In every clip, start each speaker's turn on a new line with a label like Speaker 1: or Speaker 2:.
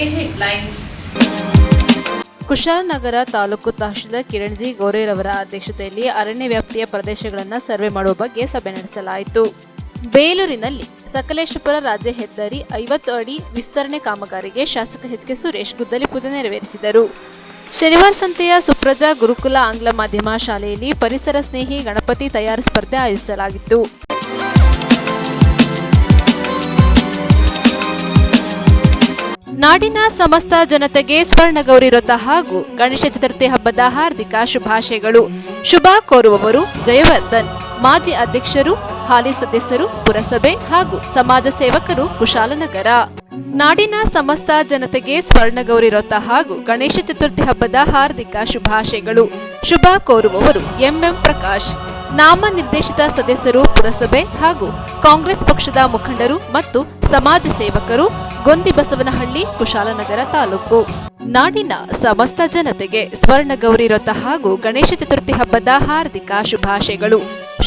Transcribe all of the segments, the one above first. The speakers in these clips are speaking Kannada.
Speaker 1: ಮೊದಲಿಗೆ ಹೆಡ್ಲೈನ್ಸ್.
Speaker 2: ಕುಶಾಲನಗರ ತಾಲೂಕು ತಹಶೀಲ್ದಾರ್ ಕಿರಣ್ ಜಿ ಗೌರೇರವರ ಅಧ್ಯಕ್ಷತೆಯಲ್ಲಿ ಅರಣ್ಯ ವ್ಯಾಪ್ತಿಯ ಪ್ರದೇಶಗಳನ್ನು ಸರ್ವೆ ಮಾಡುವ ಬಗ್ಗೆ ಸಭೆ ನಡೆಸಲಾಯಿತು. ಬೇಲೂರಿನಲ್ಲಿ ಸಕಲೇಶಪುರ ರಾಜ್ಯ ಹೆದ್ದಾರಿ 50 ಅಡಿ ವಿಸ್ತರಣೆ ಕಾಮಗಾರಿಗೆ ಶಾಸಕ ಎಚ್ ಕೆ ಸುರೇಶ್ ಗುದ್ದಲಿ ಪೂಜೆ ನೆರವೇರಿಸಿದರು. ಶನಿವಾರ ಸಂತೆಯ ಸುಪ್ರಜಾ ಗುರುಕುಲ ಆಂಗ್ಲ ಮಾಧ್ಯಮ ಶಾಲೆಯಲ್ಲಿ ಪರಿಸರ ಸ್ನೇಹಿ ಗಣಪತಿ ತಯಾರು ಸ್ಪರ್ಧೆ ಆಯೋಜಿಸಲಾಗಿತ್ತು. ನಾಡಿನ ಸಮಸ್ತ ಜನತೆಗೆ ಸ್ವರ್ಣಗೌರಿ ವ್ರತ ಹಾಗೂ ಗಣೇಶ ಚತುರ್ಥಿ ಹಬ್ಬದ ಹಾರ್ದಿಕ ಶುಭಾಶಯಗಳು. ಶುಭ ಕೋರುವವರು ಜಯವರ್ಧನ್, ಮಾಜಿ ಅಧ್ಯಕ್ಷರು, ಹಾಲಿ ಸದಸ್ಯರು, ಪುರಸಭೆ ಹಾಗೂ ಸಮಾಜ ಸೇವಕರು, ಕುಶಾಲನಗರ. ನಾಡಿನ ಸಮಸ್ತ ಜನತೆಗೆ ಸ್ವರ್ಣಗೌರಿ ವ್ರತ ಹಾಗೂ ಗಣೇಶ ಚತುರ್ಥಿ ಹಬ್ಬದ ಹಾರ್ದಿಕ ಶುಭಾಶಯಗಳು. ಶುಭ ಕೋರುವವರು ಎಂಎಂ ಪ್ರಕಾಶ್, ನಾಮನಿರ್ದೇಶಿತ ಸದಸ್ಯರು, ಪುರಸಭೆ ಹಾಗೂ ಕಾಂಗ್ರೆಸ್ ಪಕ್ಷದ ಮುಖಂಡರು ಮತ್ತು ಸಮಾಜ ಸೇವಕರು, ಗೊಂದಿಬಸವನಹಳ್ಳಿ, ಕುಶಾಲನಗರ ತಾಲೂಕು. ನಾಡಿನ ಸಮಸ್ತ ಜನತೆಗೆ ಸ್ವರ್ಣಗೌರಿ ವ್ರತ ಹಾಗೂ ಗಣೇಶ ಚತುರ್ಥಿ ಹಬ್ಬದ ಹಾರ್ದಿಕ ಶುಭಾಶಯಗಳು.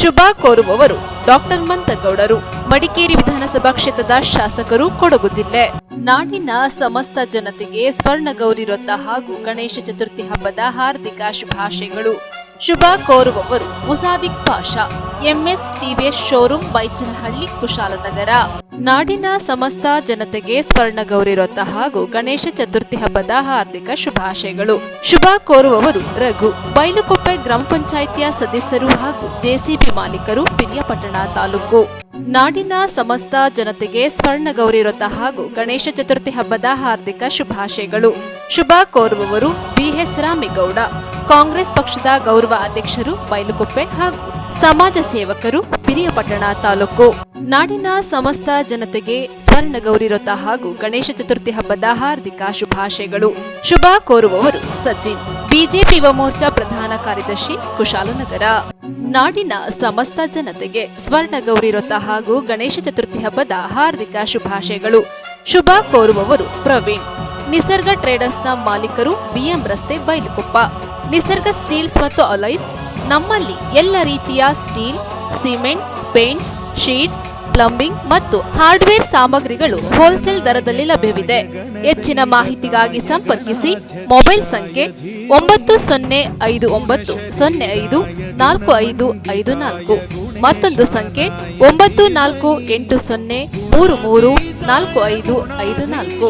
Speaker 2: ಶುಭ ಕೋರುವವರು ಡಾಕ್ಟರ್ ಮಂತಗೌಡರು, ಮಡಿಕೇರಿ ವಿಧಾನಸಭಾ ಕ್ಷೇತ್ರದ ಶಾಸಕರು, ಕೊಡಗು ಜಿಲ್ಲೆ. ನಾಡಿನ ಸಮಸ್ತ ಜನತೆಗೆ ಸ್ವರ್ಣಗೌರಿ ವ್ರತ ಹಾಗೂ ಗಣೇಶ ಚತುರ್ಥಿ ಹಬ್ಬದ ಹಾರ್ದಿಕ ಶುಭಾಶಯಗಳು. ಶುಭ ಕೋರುವವರು Musadiq Pasha, MS TVS showroom, Baichanahalli, Kushalanagar. ನಾಡಿನ ಸಮಸ್ತ ಜನತೆಗೆ ಸ್ವರ್ಣಗೌರಿ ವ್ರತ ಹಾಗೂ ಗಣೇಶ ಚತುರ್ಥಿ ಹಬ್ಬದ ಹಾರ್ದಿಕ ಶುಭಾಶಯಗಳು. ಶುಭ ಕೋರುವವರು ರಘು, ಬೈಲುಕೊಪ್ಪೆ ಗ್ರಾಮ ಪಂಚಾಯಿತಿಯ ಸದಸ್ಯರು ಹಾಗೂ ಜೆಸಿಬಿ ಮಾಲೀಕರು, ಪಿರಿಯಾಪಟ್ಟಣ ತಾಲೂಕು. ನಾಡಿನ ಸಮಸ್ತ ಜನತೆಗೆ ಸ್ವರ್ಣಗೌರಿ ವ್ರತ ಹಾಗೂ ಗಣೇಶ ಚತುರ್ಥಿ ಹಬ್ಬದ ಹಾರ್ದಿಕ ಶುಭಾಶಯಗಳು. ಶುಭ ಕೋರುವವರು ಬಿಎಸ್ ರಾಮೇಗೌಡ, ಕಾಂಗ್ರೆಸ್ ಪಕ್ಷದ ಗೌರವ ಅಧ್ಯಕ್ಷರು, ಬೈಲುಕೊಪ್ಪೆ ಹಾಗೂ ಸಮಾಜ ಸೇವಕರು, ಪಿರಿಯಾಪಟ್ಟಣ ತಾಲೂಕು. ನಾಡಿನ ಸಮಸ್ತ ಜನತೆಗೆ ಸ್ವರ್ಣಗೌರಿ ವ್ರತ ಹಾಗೂ ಗಣೇಶ ಚತುರ್ಥಿ ಹಬ್ಬದ ಹಾರ್ದಿಕ ಶುಭಾಶಯಗಳು. ಶುಭ ಕೋರುವವರು ಸಚಿನ್, ಬಿಜೆಪಿ ಯುವ ಮೋರ್ಚಾ ಪ್ರಧಾನ ಕಾರ್ಯದರ್ಶಿ, ಕುಶಾಲನಗರ. ನಾಡಿನ ಸಮಸ್ತ ಜನತೆಗೆ ಸ್ವರ್ಣಗೌರಿ ವ್ರತ ಹಾಗೂ ಗಣೇಶ ಚತುರ್ಥಿ ಹಬ್ಬದ ಹಾರ್ದಿಕ ಶುಭಾಶಯಗಳು. ಶುಭ ಕೋರುವವರು ಪ್ರವೀಣ್, ನಿಸರ್ಗ ಟ್ರೇಡರ್ಸ್ನ ಮಾಲೀಕರು, ಬಿಎಂ ರಸ್ತೆ, ಬೈಲುಕೊಪ್ಪ. ನಿಸರ್ಗ ಸ್ಟೀಲ್ಸ್ ಮತ್ತು ಅಲೈಸ್, ನಮ್ಮಲ್ಲಿ ಎಲ್ಲ ರೀತಿಯ steel, cement, paints, sheets, plumbing ಮತ್ತು ಹಾರ್ಡ್ವೇರ್ ಸಾಮಗ್ರಿಗಳು ಹೋಲ್ಸೇಲ್ ದರದಲ್ಲಿ ಲಭ್ಯವಿದೆ. ಹೆಚ್ಚಿನ ಮಾಹಿತಿಗಾಗಿ ಸಂಪರ್ಕಿಸಿ. ಮೊಬೈಲ್ ಸಂಖ್ಯೆ 9059054554. ಮತ್ತೊಂದು ಸಂಖ್ಯೆ 9480334554.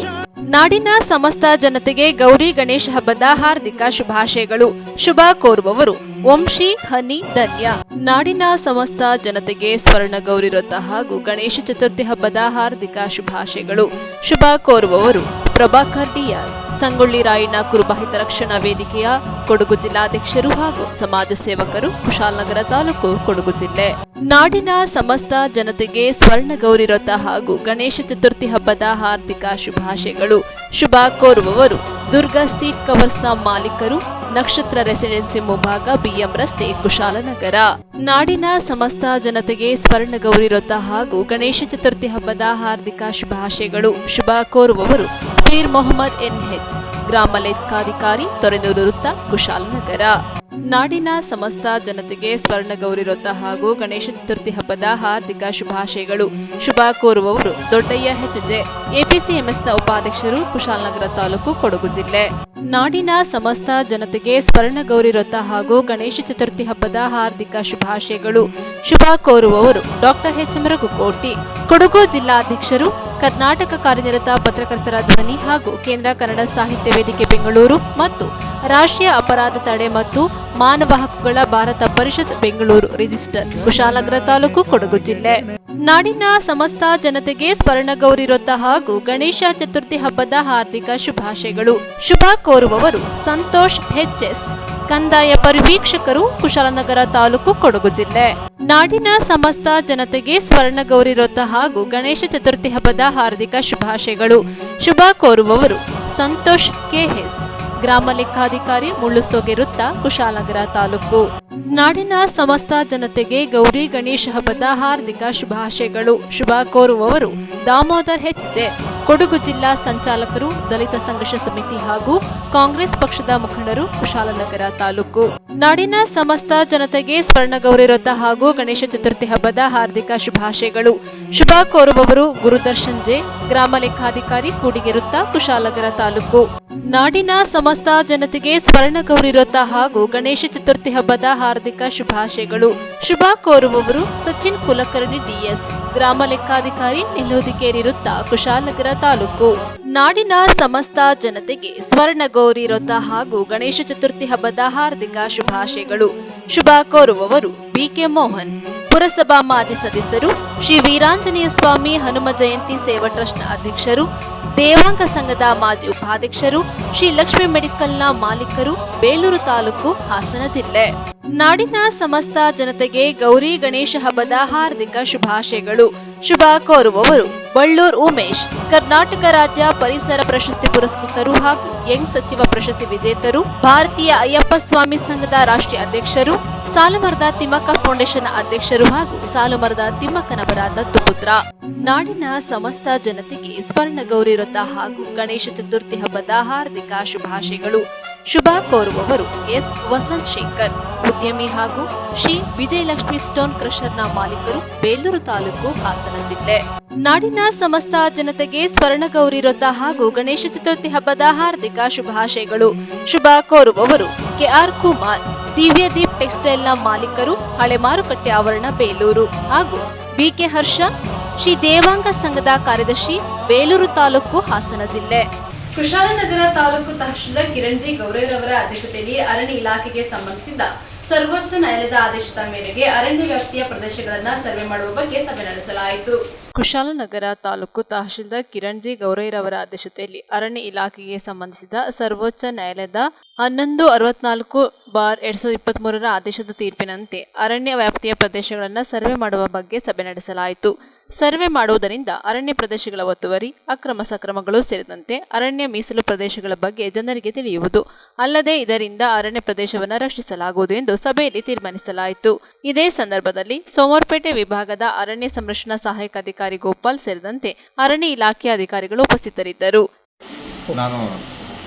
Speaker 2: ನಾಡಿನ ಸಮಸ್ತ ಜನತೆಗೆ ಗೌರಿ ಗಣೇಶ ಹಬ್ಬದ ಹಾರ್ದಿಕ ಶುಭಾಶಯಗಳು. ಶುಭ ಕೋರುವವರು ವಂಶಿ, ಹನಿ, ಧನ್ಯ. ನಾಡಿನ ಸಮಸ್ತ ಜನತೆಗೆ ಸ್ವರ್ಣಗೌರಿ ವ್ರತ ಹಾಗೂ ಗಣೇಶ ಚತುರ್ಥಿ ಹಬ್ಬದ ಹಾರ್ದಿಕ ಶುಭಾಶಯಗಳು. ಶುಭ ಕೋರುವವರು ಪ್ರಭಾಕರ್ ಡಿಆರ್, ಸಂಗೊಳ್ಳಿ ರಾಯಣ್ಣ ಕುರುಬ ಹಿತರಕ್ಷಣಾ ವೇದಿಕೆಯ ಕೊಡಗು ಜಿಲ್ಲಾಧ್ಯಕ್ಷರು ಹಾಗೂ ಸಮಾಜ ಸೇವಕರು, ಕುಶಾಲನಗರ ತಾಲೂಕು, ಕೊಡಗು ಜಿಲ್ಲೆ. ನಾಡಿನ ಸಮಸ್ತ ಜನತೆಗೆ ಸ್ವರ್ಣಗೌರಿ ವ್ರತ ಹಾಗೂ ಗಣೇಶ ಚತುರ್ಥಿ ಹಬ್ಬದ ಹಾರ್ದಿಕ ಶುಭಾಶಯಗಳು. ಶುಭ ಕೋರುವವರು ದುರ್ಗಾ ಸೀಟ್ ಕವರ್ಸ್ನ ಮಾಲೀಕರು, ನಕ್ಷತ್ರ ರೆಸಿಡೆನ್ಸಿ ಮುಂಭಾಗ, ಬಿಎಂ ರಸ್ತೆ, ಕುಶಾಲನಗರ. ನಾಡಿನ ಸಮಸ್ತ ಜನತೆಗೆ ಸ್ವರ್ಣಗೌರಿ ವ್ರತ ಹಾಗೂ ಗಣೇಶ ಚತುರ್ಥಿ ಹಬ್ಬದ ಹಾರ್ದಿಕ ಶುಭಾಶಯಗಳು. ಶುಭ ಕೋರುವವರು ಫೀರ್ ಮೊಹಮ್ಮದ್ ಎನ್ಎಚ್, ಗ್ರಾಮ ಲೆಕ್ಕಾಧಿಕಾರಿ, ತೊರೆನೂರು ವೃತ್ತ, ಕುಶಾಲನಗರ. ನಾಡಿನ ಸಮಸ್ತ ಜನತೆಗೆ ಸ್ವರ್ಣಗೌರಿ ವ್ರತ ಹಾಗೂ ಗಣೇಶ ಚತುರ್ಥಿ ಹಬ್ಬದ ಹಾರ್ದಿಕ ಶುಭಾಶಯಗಳು. ಶುಭ ಕೋರುವವರು ದೊಡ್ಡಯ್ಯ ಹೆಚ್ಜೆ, ಎಪಿಸಿಎಂಎಸ್ನ ಉಪಾಧ್ಯಕ್ಷರು, ಕುಶಾಲನಗರ ತಾಲೂಕು, ಕೊಡಗು ಜಿಲ್ಲೆ. ನಾಡಿನ ಸಮಸ್ತ ಜನತೆಗೆ ಸ್ವರ್ಣಗೌರಿ ವ್ರತ ಹಾಗೂ ಗಣೇಶ ಚತುರ್ಥಿ ಹಬ್ಬದ ಹಾರ್ದಿಕ ಶುಭಾಶಯಗಳು. ಶುಭ ಕೋರುವವರು doctor H M Raghukoti, Kodagu ಜಿಲ್ಲಾಧ್ಯಕ್ಷರು, ಕರ್ನಾಟಕ ಕಾರ್ಯನಿರತ ಪತ್ರಕರ್ತರ ಧ್ವನಿ ಹಾಗೂ ಕೇಂದ್ರ ಕನ್ನಡ ಸಾಹಿತ್ಯ ವೇದಿಕೆ ಬೆಂಗಳೂರು ಮತ್ತು ರಾಷ್ಟ್ರೀಯ ಅಪರಾಧ ತಡೆ ಮತ್ತು ಮಾನವ ಹಕ್ಕುಗಳ ಭಾರತ ಪರಿಷತ್ ಬೆಂಗಳೂರು ರಿಜಿಸ್ಟರ್, ಕುಶಾಲನಗರ ತಾಲೂಕು, ಕೊಡಗು ಜಿಲ್ಲೆ. ನಾಡಿನ ಸಮಸ್ತ ಜನತೆಗೆ ಸ್ವರ್ಣಗೌರಿ ವ್ರತ ಹಾಗೂ ಗಣೇಶ ಚತುರ್ಥಿ ಹಬ್ಬದ ಹಾರ್ದಿಕ ಶುಭಾಶಯಗಳು. ಶುಭ ಕೋರುವವರು ಸಂತೋಷ್ ಎಚ್ಎಸ್, ಕಂದಾಯ ಪರಿವೀಕ್ಷಕರು, ಕುಶಾಲನಗರ ತಾಲೂಕು, ಕೊಡಗು ಜಿಲ್ಲೆ. ನಾಡಿನ ಸಮಸ್ತ ಜನತೆಗೆ ಸ್ವರ್ಣಗೌರಿ ವ್ರತ ಹಾಗೂ ಗಣೇಶ ಚತುರ್ಥಿ ಹಬ್ಬದ ಹಾರ್ದಿಕ ಶುಭಾಶಯಗಳು. ಶುಭ ಕೋರುವವರು ಸಂತೋಷ್ ಕೆಎಸ್, ಗ್ರಾಮ ಲೆಕ್ಕಾಧಿಕಾರಿ, ಮುಳ್ಳುಸೋಗೆ ವೃತ್ತ, ಕುಶಾಲನಗರ ತಾಲೂಕು. ನಾಡಿನ ಸಮಸ್ತ ಜನತೆಗೆ ಗೌರಿ ಗಣೇಶ ಹಬ್ಬದ ಹಾರ್ದಿಕ ಶುಭಾಶಯಗಳು. ಶುಭ ಕೋರುವವರು ದಾಮೋದರ್ ಎಚ್ಜೆ, ಕೊಡಗು ಜಿಲ್ಲಾ ಸಂಚಾಲಕರು, ದಲಿತ ಸಂಘರ್ಷ ಸಮಿತಿ ಹಾಗೂ ಕಾಂಗ್ರೆಸ್ ಪಕ್ಷದ ಮುಖಂಡರು, ಕುಶಾಲನಗರ ತಾಲೂಕು. ನಾಡಿನ ಸಮಸ್ತ ಜನತೆಗೆ ಸ್ವರ್ಣಗೌರಿ ವ್ರತ ಹಾಗೂ ಗಣೇಶ ಚತುರ್ಥಿ ಹಬ್ಬದ ಹಾರ್ದಿಕ ಶುಭಾಶಯಗಳು. ಶುಭ ಕೋರುವವರು ಗುರುದರ್ಶನ್ ಜೆ, ಗ್ರಾಮ ಲೆಕ್ಕಾಧಿಕಾರಿ, ಕೂಡಿಗೆ ವೃತ್ತ, ಕುಶಾಲನಗರ ತಾಲೂಕು. ನಾಡಿನ ಸಮಸ್ತ ಜನತೆಗೆ ಸ್ವರ್ಣಗೌರಿ ವ್ರತ ಹಾಗೂ ಗಣೇಶ ಚತುರ್ಥಿ ಹಬ್ಬದ ಹಾರ್ದಿಕ ಶುಭಾಶಯಗಳು. ಶುಭ ಕೋರುವವರು ಸಚಿನ್ ಕುಲಕರ್ಣಿ ಡಿಎಸ್, ಗ್ರಾಮ ಲೆಕ್ಕಾಧಿಕಾರಿ, ನೆಲ್ಲೂದಿಕೇರಿ ವೃತ್ತ, ಕುಶಾಲನಗರ ತಾಲೂಕು. ನಾಡಿನ ಸಮಸ್ತ ಜನತೆಗೆ ಸ್ವರ್ಣಗೌರಿ ವ್ರತ ಹಾಗೂ ಗಣೇಶ ಚತುರ್ಥಿ ಹಬ್ಬದ ಹಾರ್ದಿಕ ಶುಭಾಶಯಗಳು. ಶುಭ ಕೋರುವವರು ಬಿಕೆ ಮೋಹನ್, ಪುರಸಭಾ ಮಾಜಿ ಸದಸ್ಯರು, ಶ್ರೀ ವೀರಾಂಜನೇಯ ಸ್ವಾಮಿ ಹನುಮ ಜಯಂತಿ ಸೇವಾ ಟ್ರಸ್ಟ್ನ ಅಧ್ಯಕ್ಷರು, ದೇವಾಂಗ ಸಂಘದ ಮಾಜಿ ಉಪಾಧ್ಯಕ್ಷರು, ಶ್ರೀ ಲಕ್ಷ್ಮಿ ಮೆಡಿಕಲ್ನ ಮಾಲೀಕರು, ಬೇಲೂರು ತಾಲೂಕು, ಹಾಸನ ಜಿಲ್ಲೆ. ನಾಡಿನ ಸಮಸ್ತ ಜನತೆಗೆ ಗೌರಿ ಗಣೇಶ ಹಬ್ಬದ ಹಾರ್ದಿಕ ಶುಭಾಶಯಗಳು. ಶುಭ ಕೋರುವವರು ಬಳ್ಳೂರ್ ಉಮೇಶ್, ಕರ್ನಾಟಕ ರಾಜ್ಯ ಪರಿಸರ ಪ್ರಶಸ್ತಿ ಪುರಸ್ಕೃತರು ಹಾಗೂ ಯಂಗ್ ಸಚಿವ ಪ್ರಶಸ್ತಿ ವಿಜೇತರು, ಭಾರತೀಯ ಅಯ್ಯಪ್ಪ ಸ್ವಾಮಿ ಸಂಘದ ರಾಷ್ಟ್ರೀಯ ಅಧ್ಯಕ್ಷರು, ಸಾಲುಮರದ ತಿಮ್ಮಕ್ಕ ಫೌಂಡೇಶನ್ ಅಧ್ಯಕ್ಷರು ಹಾಗೂ ಸಾಲುಮರದ ತಿಮ್ಮಕ್ಕನವರ ದತ್ತುಪುತ್ರ. ನಾಡಿನ ಸಮಸ್ತ ಜನತೆಗೆ ಸ್ವರ್ಣಗೌರಿ ವ್ರತ ಹಾಗೂ ಗಣೇಶ ಚತುರ್ಥಿ ಹಬ್ಬದ ಹಾರ್ದಿಕ ಶುಭಾಶಯಗಳು. ಶುಭ ಕೋರುವವರು ಎಸ್ ವಸಂತ್ ಶೇಖರ್, ಉದ್ಯಮಿ ಹಾಗೂ ಶ್ರೀ ವಿಜಯಲಕ್ಷ್ಮಿ ಸ್ಟೋನ್ ಕ್ರಷರ್ನ ಮಾಲೀಕರು, ಬೇಲೂರು ತಾಲೂಕು, ಹಾಸನ ಜಿಲ್ಲೆ. ನಾಡಿನ ಸಮಸ್ತ ಜನತೆಗೆ ಸ್ವರ್ಣಗೌರಿ ವ್ರತ ಹಾಗೂ ಗಣೇಶ ಚತುರ್ಥಿ ಹಬ್ಬದ ಹಾರ್ದಿಕ ಶುಭಾಶಯಗಳು. ಶುಭ ಕೋರುವವರು ಕೆಆರ್ ಕುಮಾರ್, ದಿವ್ಯದೀಪ್ ಟೆಕ್ಸ್ಟೈಲ್ನ ಮಾಲೀಕರು, ಹಳೆ ಮಾರುಕಟ್ಟೆ ಆವರಣ, ಬೇಲೂರು ಹಾಗೂ ಬಿಕೆ ಹರ್ಷ, ಶ್ರೀ ದೇವಾಂಗ ಸಂಘದ ಕಾರ್ಯದರ್ಶಿ, ಬೇಲೂರು ತಾಲೂಕು, ಹಾಸನ ಜಿಲ್ಲೆ. ಕುಶಾಲನಗರ ತಾಲೂಕು ತಹಶೀಲ್ದಾರ್ ಕಿರಣ್ ಜಿ ಗೌರವರವರ ಅಧ್ಯಕ್ಷತೆಯಲ್ಲಿ ಅರಣ್ಯ ಇಲಾಖೆಗೆ ಸಂಬಂಧಿಸಿದ ಸರ್ವೋಚ್ಚ ನ್ಯಾಯಾಲಯದ ಆದೇಶದ ಮೇರೆಗೆ ಅರಣ್ಯ ವ್ಯಾಪ್ತಿಯ ಪ್ರದೇಶಗಳನ್ನು ಸರ್ವೆ ಮಾಡುವ ಬಗ್ಗೆ ಸಭೆ ನಡೆಸಲಾಯಿತು. ಕುಶಾಲನಗರ ತಾಲೂಕು ತಹಶೀಲ್ದಾರ್ ಕಿರಣ್ ಜಿ ಗೌರವರವರ ಅಧ್ಯಕ್ಷತೆಯಲ್ಲಿ ಅರಣ್ಯ ಇಲಾಖೆಗೆ ಸಂಬಂಧಿಸಿದ ಸರ್ವೋಚ್ಚ ನ್ಯಾಯಾಲಯದ 1164/2023 ಆದೇಶದ ತೀರ್ಪಿನಂತೆ ಅರಣ್ಯ ವ್ಯಾಪ್ತಿಯ ಪ್ರದೇಶಗಳನ್ನು ಸರ್ವೆ ಮಾಡುವ ಬಗ್ಗೆ ಸಭೆ ನಡೆಸಲಾಯಿತು. ಸರ್ವೆ ಮಾಡುವುದರಿಂದ ಅರಣ್ಯ ಪ್ರದೇಶಗಳ ಒತ್ತುವರಿ, ಅಕ್ರಮ ಸಕ್ರಮಗಳು ಸೇರಿದಂತೆ ಅರಣ್ಯ ಮೀಸಲು ಪ್ರದೇಶಗಳ ಬಗ್ಗೆ ಜನರಿಗೆ ತಿಳಿಯುವುದು. ಅಲ್ಲದೆ ಇದರಿಂದ ಅರಣ್ಯ ಪ್ರದೇಶವನ್ನು ರಕ್ಷಿಸಲಾಗುವುದು ಎಂದು ಸಭೆಯಲ್ಲಿ ತೀರ್ಮಾನಿಸಲಾಯಿತು. ಇದೇ ಸಂದರ್ಭದಲ್ಲಿ ಸೋಮವಾರಪೇಟೆ ವಿಭಾಗದ ಅರಣ್ಯ ಸಂರಕ್ಷಣಾ ಸಹಾಯಕ ಅಧಿಕಾರಿ ಗೋಪಾಲ್ ಸೇರಿದಂತೆ ಅರಣ್ಯ ಇಲಾಖೆ ಅಧಿಕಾರಿಗಳು ಉಪಸ್ಥಿತರಿದ್ದರು.
Speaker 1: ನಾನು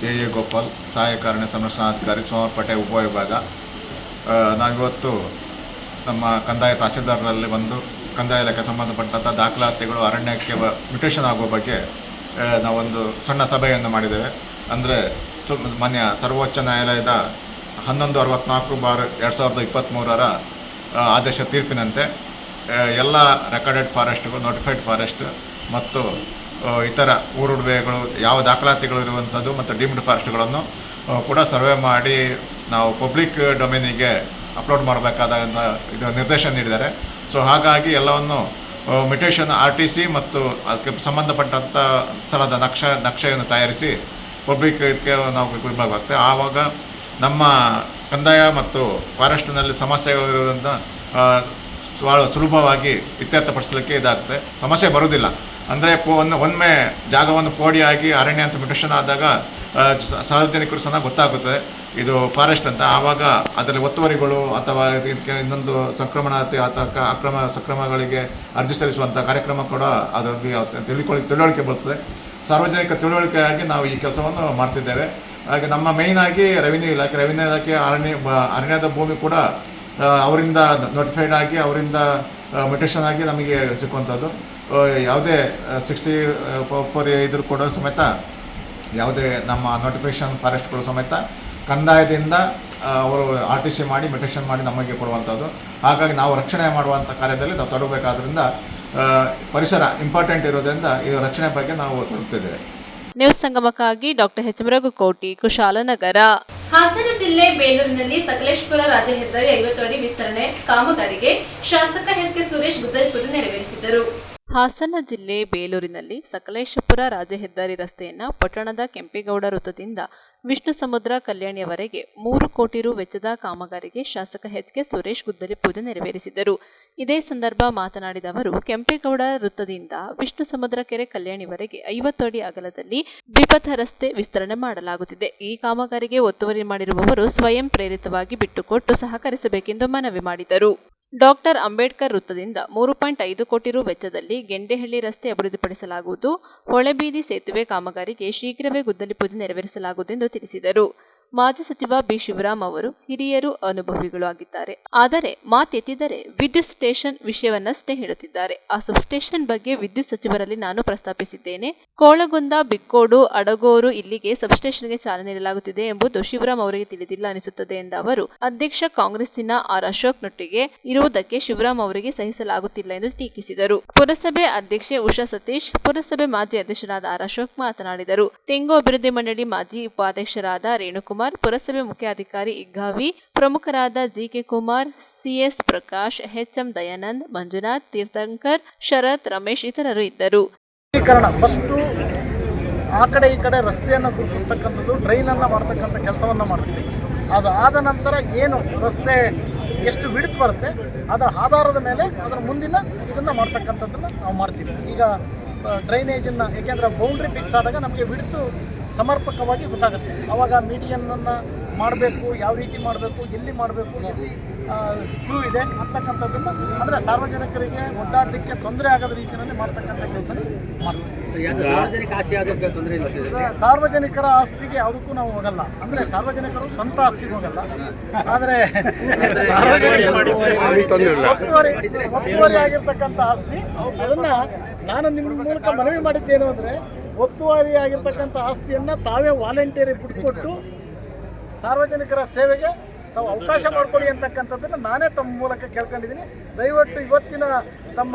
Speaker 1: ಎ ಗೋಪಾಲ್, ಸಹಾಯಕ ಅರಣ್ಯ ಸಂರಕ್ಷಣಾಧಿಕಾರಿ, ಸೋಮವಾರಪೇಟೆ ಉಪವಿಭಾಗ. ನಾವಿವತ್ತು ನಮ್ಮ ಕಂದಾಯ ತಹಸೀಲ್ದಾರರಲ್ಲಿ ಬಂದು ಕಂದಾಯ ಇಲಾಖೆ ಸಂಬಂಧಪಟ್ಟಂಥ ದಾಖಲಾತಿಗಳು ಅರಣ್ಯಕ್ಕೆ ಮ್ಯೂಟೇಷನ್ ಆಗುವ ಬಗ್ಗೆ ನಾವೊಂದು ಸಣ್ಣ ಸಭೆಯನ್ನು ಮಾಡಿದ್ದೇವೆ. ಅಂದರೆ ಮಾನ್ಯ ಸರ್ವೋಚ್ಚ ನ್ಯಾಯಾಲಯದ 1164/2023 ಆದೇಶ ತೀರ್ಪಿನಂತೆ ಎಲ್ಲ ರೆಕಾರ್ಡೆಡ್ ಫಾರೆಸ್ಟ್ಗಳು, ನೋಟಿಫೈಡ್ ಫಾರೆಸ್ಟ್ ಮತ್ತು ಇತರ ಊರುಡುವೆಗಳು ಯಾವ ದಾಖಲಾತಿಗಳು ಇರುವಂಥದ್ದು ಮತ್ತು ಡೀಮ್ಡ್ ಫಾರೆಸ್ಟ್ಗಳನ್ನು ಕೂಡ ಸರ್ವೆ ಮಾಡಿ ನಾವು ಪಬ್ಲಿಕ್ ಡೊಮೇನಿಗೆ ಅಪ್ಲೋಡ್ ಮಾಡಬೇಕಾದ ಇದು ನಿರ್ದೇಶನ ನೀಡಿದ್ದಾರೆ. ಸೊ ಹಾಗಾಗಿ ಎಲ್ಲವನ್ನು ಮ್ಯೂಟೇಷನ್ RTC ಮತ್ತು ಅದಕ್ಕೆ ಸಂಬಂಧಪಟ್ಟಂಥ ಸ್ಥಳದ ನಕ್ಷೆಯನ್ನು ತಯಾರಿಸಿ ಪಬ್ಲಿಕ್ ಇದಕ್ಕೆ ನಾವು ಇರಬೇಕಾಗುತ್ತೆ. ಆವಾಗ ನಮ್ಮ ಕಂದಾಯ ಮತ್ತು ಫಾರೆಸ್ಟ್ನಲ್ಲಿ ಸಮಸ್ಯೆಗಳಿರೋದ್ರಿಂದ ಭಾಳ ಸುಲಭವಾಗಿ ಇತ್ಯರ್ಥಪಡಿಸಲಿಕ್ಕೆ ಇದಾಗುತ್ತೆ. ಸಮಸ್ಯೆ ಬರುವುದಿಲ್ಲ. ಅಂದರೆ ಒಮ್ಮೆ ಜಾಗವನ್ನು ಪೋಡಿಯಾಗಿ ಅರಣ್ಯ ಅಂತ ಮ್ಯೂಟೇಷನ್ ಆದಾಗ ಸಾರ್ವಜನಿಕರು ಸಹ ಗೊತ್ತಾಗುತ್ತೆ ಇದು ಫಾರೆಸ್ಟ್ ಅಂತ. ಆವಾಗ ಅದರಲ್ಲಿ ಒತ್ತುವರಿಗಳು ಅಥವಾ ಇದಕ್ಕೆ ಇನ್ನೊಂದು ಸಂಕ್ರಮಣಾತಿ ಅಥವಾ ಅಕ್ರಮ ಸಕ್ರಮಗಳಿಗೆ ಅರ್ಜಿ ಸಲ್ಲಿಸುವಂಥ ಕಾರ್ಯಕ್ರಮ ಕೂಡ ಅದರಲ್ಲಿ ತಿಳುವಳಿಕೆ ಬರ್ತದೆ. ಸಾರ್ವಜನಿಕ ತಿಳುವಳಿಕೆಯಾಗಿ ನಾವು ಈ ಕೆಲಸವನ್ನು ಮಾಡ್ತಿದ್ದೇವೆ. ಹಾಗೆ ನಮ್ಮ ಮೇಯ್ನಾಗಿ ರೆವಿನ್ಯೂ ಇಲಾಖೆ ಅರಣ್ಯದ ಭೂಮಿ ಕೂಡ ಅವರಿಂದ ನೋಟಿಫೈಡ್ ಆಗಿ ಅವರಿಂದ ಮ್ಯೂಟೇಷನ್ ಆಗಿ ನಮಗೆ ಸಿಕ್ಕುವಂಥದ್ದು. ಯಾವುದೇ 64 ಇದ್ರ ಕೂಡ ಸಮೇತ ಯಾವುದೇ ನಮ್ಮ ನೋಟಿಫಿಕೇಷನ್ ಫಾರೆಸ್ಟ್ಗಳು ಸಮೇತ ಕಂದಾಯದಿಂದ ಅವರು RTC ಮಾಡಿ ಮ್ಯೂಟೇಷನ್ ಮಾಡಿ ನಮಗೆ ಕೊಡುವಂಥದ್ದು. ಹಾಗಾಗಿ ನಾವು ರಕ್ಷಣೆ ಮಾಡುವಂಥ ಕಾರ್ಯದಲ್ಲಿ ನಾವು ತೊಡಗಬೇಕಾದ್ರಿಂದ ಪರಿಸರ ಇಂಪಾರ್ಟೆಂಟ್ ಇರೋದ್ರಿಂದ ಈ ರಕ್ಷಣೆ ಬಗ್ಗೆ ನಾವು ತೊಡಗುತ್ತಿದ್ದೇವೆ.
Speaker 2: ನ್ಯೂಸ್ ಸಂಗಮಕ್ಕಾಗಿ ಡಾಕ್ಟರ್ ಎಚ್ ರಘುಕೋಟಿ, ಕುಶಾಲನಗರ. ಹಾಸನ ಜಿಲ್ಲೆ ಬೇಲೂರಿನಲ್ಲಿ ಸಕಲೇಶಪುರ ರಾಜ್ಯ ಹೆದ್ದಾರಿ 50 ಅಡಿ ವಿಸ್ತರಣೆ ಕಾಮಗಾರಿಗೆ ಶಾಸಕ ಎಸ್.ಕೆ. ಸುರೇಶ್ ಗುದ್ದಲಿ ಪೂಜೆ ನೆರವೇರಿಸಿದರು. ಹಾಸನ ಜಿಲ್ಲೆ ಬೇಲೂರಿನಲ್ಲಿ ಸಕಲೇಶಪುರ ರಾಜ್ಯ ಹೆದ್ದಾರಿ ರಸ್ತೆಯನ್ನು ಪಟ್ಟಣದ ಕೆಂಪೇಗೌಡ ವೃತ್ತದಿಂದ ವಿಷ್ಣು ಸಮುದ್ರ ಕಲ್ಯಾಣಿಯವರೆಗೆ 3 ಕೋಟಿ ರು ವೆಚ್ಚದ ಕಾಮಗಾರಿಗೆ ಶಾಸಕ ಎಚ್.ಕೆ. ಸುರೇಶ್ ಗುದ್ದಲಿ ಪೂಜೆ ನೆರವೇರಿಸಿದರು. ಇದೇ ಸಂದರ್ಭ ಮಾತನಾಡಿದ ಅವರು, ಕೆಂಪೇಗೌಡ ವೃತ್ತದಿಂದ ವಿಷ್ಣು ಸಮುದ್ರ ಕೆರೆ ಕಲ್ಯಾಣಿವರೆಗೆ 50 ಅಡಿ ಅಗಲದಲ್ಲಿ ದ್ವಿಪಥ ರಸ್ತೆ ವಿಸ್ತರಣೆ ಮಾಡಲಾಗುತ್ತಿದೆ. ಈ ಕಾಮಗಾರಿಗೆ ಒತ್ತುವರಿ ಮಾಡಿರುವವರು ಸ್ವಯಂ ಪ್ರೇರಿತವಾಗಿ ಬಿಟ್ಟುಕೊಟ್ಟು ಸಹಕರಿಸಬೇಕೆಂದು ಮನವಿ ಮಾಡಿದರು. ಡಾಕ್ಟರ್ ಅಂಬೇಡ್ಕರ್ ವೃತ್ತದಿಂದ 3.5 ಕೋಟಿ ರು ವೆಚ್ಚದಲ್ಲಿ ಗೆಂಡೆಹಳ್ಳಿ ರಸ್ತೆ ಅಭಿವೃದ್ಧಿಪಡಿಸಲಾಗುವುದು. ಹೊಳೆಬೀದಿ ಸೇತುವೆ ಕಾಮಗಾರಿಗೆ ಶೀಘ್ರವೇ ಗುದ್ದಲಿ ಪೂಜೆ ನೆರವೇರಿಸಲಾಗುವುದು ಎಂದು ತಿಳಿಸಿದರು. ಮಾಜಿ ಸಚಿವ ಬಿ ಶಿವರಾಮ್ ಅವರು ಹಿರಿಯರು ಅನುಭವಿಗಳು ಆಗಿದ್ದಾರೆ. ಆದರೆ ಮಾತೆತ್ತಿದರೆ ವಿದ್ಯುತ್ ಸ್ಟೇಷನ್ ವಿಷಯವನ್ನಷ್ಟೇ ಹೇಳುತ್ತಿದ್ದಾರೆ. ಆ ಸಬ್ಸ್ಟೇಷನ್ ಬಗ್ಗೆ ವಿದ್ಯುತ್ ಸಚಿವರಲ್ಲಿ ನಾನು ಪ್ರಸ್ತಾಪಿಸಿದ್ದೇನೆ. ಕೋಳಗುಂದ, ಬಿಕ್ಕೋಡು, ಅಡಗೋರು ಇಲ್ಲಿಗೆ ಸಬ್ಸ್ಟೇಷನ್ಗೆ ಚಾಲನೆ ನೀಡಲಾಗುತ್ತಿದೆ ಎಂಬುದು ಶಿವರಾಮ್ ಅವರಿಗೆ ತಿಳಿದಿಲ್ಲ ಅನಿಸುತ್ತದೆ ಎಂದ ಅವರು, ಅಧ್ಯಕ್ಷ ಕಾಂಗ್ರೆಸ್ಸಿನ ಆರ್ ಅಶೋಕ್ ನೊಟ್ಟಿಗೆ ಇರುವುದಕ್ಕೆ ಶಿವರಾಮ್ ಅವರಿಗೆ ಸಹಿಸಲಾಗುತ್ತಿಲ್ಲ ಎಂದು ಟೀಕಿಸಿದರು. ಪುರಸಭೆ ಅಧ್ಯಕ್ಷೆ ಉಷಾ ಸತೀಶ್, ಪುರಸಭೆ ಮಾಜಿ ಅಧ್ಯಕ್ಷರಾದ ಆರ್ ಅಶೋಕ್ ಮಾತನಾಡಿದರು. ತೆಂಗು ಅಭಿವೃದ್ಧಿ ಮಂಡಳಿ ಮಾಜಿ ಉಪಾಧ್ಯಕ್ಷರಾದ ರೇಣುಕುಮಾರ್, ಪುರಸಭೆ ಮುಖ್ಯಾಧಿಕಾರಿ ಇಗ್ಗಾವಿ, ಪ್ರಮುಖರಾದ GK Kumar, CS Prakash, HM Dayanand, Manjunath, Tirthankar, Sharath, Ramesh ಇತರರು ಇದ್ದರು.
Speaker 3: ಫಸ್ಟು ಆ ಕಡೆ ಈ ಕಡೆ ರಸ್ತೆಯನ್ನು ಗುರುತಿಸ್ತಕ್ಕಂಥದ್ದು, ಡ್ರೈನನ್ನು ಮಾಡ್ತಕ್ಕಂಥ ಕೆಲಸವನ್ನು ಮಾಡ್ತೀವಿ. ಅದು ಆದ ನಂತರ ಏನು ರಸ್ತೆ ಎಷ್ಟು ವಿಡ್ತ್ ಬರುತ್ತೆ ಅದರ ಆಧಾರದ ಮೇಲೆ ಅದರ ಮುಂದಿನ ಇದನ್ನು ಮಾಡ್ತಕ್ಕಂಥದ್ದನ್ನು ನಾವು ಮಾಡ್ತೀವಿ. ಈಗ ಡ್ರೈನೇಜನ್ನು, ಏಕೆಂದರೆ ಬೌಂಡ್ರಿ ಫಿಕ್ಸ್ ಆದಾಗ ನಮಗೆ ವಿಡ್ತು ಸಮರ್ಪಕವಾಗಿ ಗೊತ್ತಾಗುತ್ತೆ. ಆವಾಗ ಮೀಡಿಯನ್ನನ್ನು ಮಾಡಬೇಕು, ಯಾವ ರೀತಿ ಮಾಡಬೇಕು, ಎಲ್ಲಿ ಮಾಡಬೇಕು, ಎಲ್ಲಿ ಸ್ಕ್ರೂ ಇದೆ ಅಂತಕ್ಕಂಥದ್ದನ್ನು, ಅಂದರೆ ಸಾರ್ವಜನಿಕರಿಗೆ ಒಡ್ಡಾಡಲಿಕ್ಕೆ ತೊಂದರೆ ಆಗದ ರೀತಿಯಲ್ಲಿ ಮಾಡ್ತಕ್ಕಂಥ ಕೆಲಸ ಮಾಡ್ತೀವಿ. ಸಾರ್ವಜನಿಕರ ಆಸ್ತಿಗೆ ಯಾವುದಕ್ಕೂ ನಾವು ಹೋಗಲ್ಲ, ಅಂದರೆ ಸಾರ್ವಜನಿಕರು ಸ್ವಂತ ಆಸ್ತಿಗೆ ಹೋಗಲ್ಲ. ಆದರೆ ಒತ್ತುವರಿ ಆಗಿರ್ತಕ್ಕಂಥ ಆಸ್ತಿ, ಅದನ್ನು ನಾನು ನಿಮ್ಮ ಮೂಲಕ ಮನವಿ ಮಾಡಿದ್ದೇನು ಅಂದರೆ, ಒತ್ತುವರಿ ಆಗಿರ್ತಕ್ಕಂಥ ಆಸ್ತಿಯನ್ನು ತಾವೇ ವಾಲಂಟಿಯರಿ ಬಿಟ್ಕೊಟ್ಟು ಸಾರ್ವಜನಿಕರ ಸೇವೆಗೆ ತಾವು ಅವಕಾಶ ಮಾಡಿಕೊಡಿ ಅಂತಕ್ಕಂಥದ್ದನ್ನು ನಾನೇ ತಮ್ಮ ಮೂಲಕ ಕೇಳ್ಕೊಂಡಿದ್ದೀನಿ. ದಯವಿಟ್ಟು ಇವತ್ತಿನ ತಮ್ಮ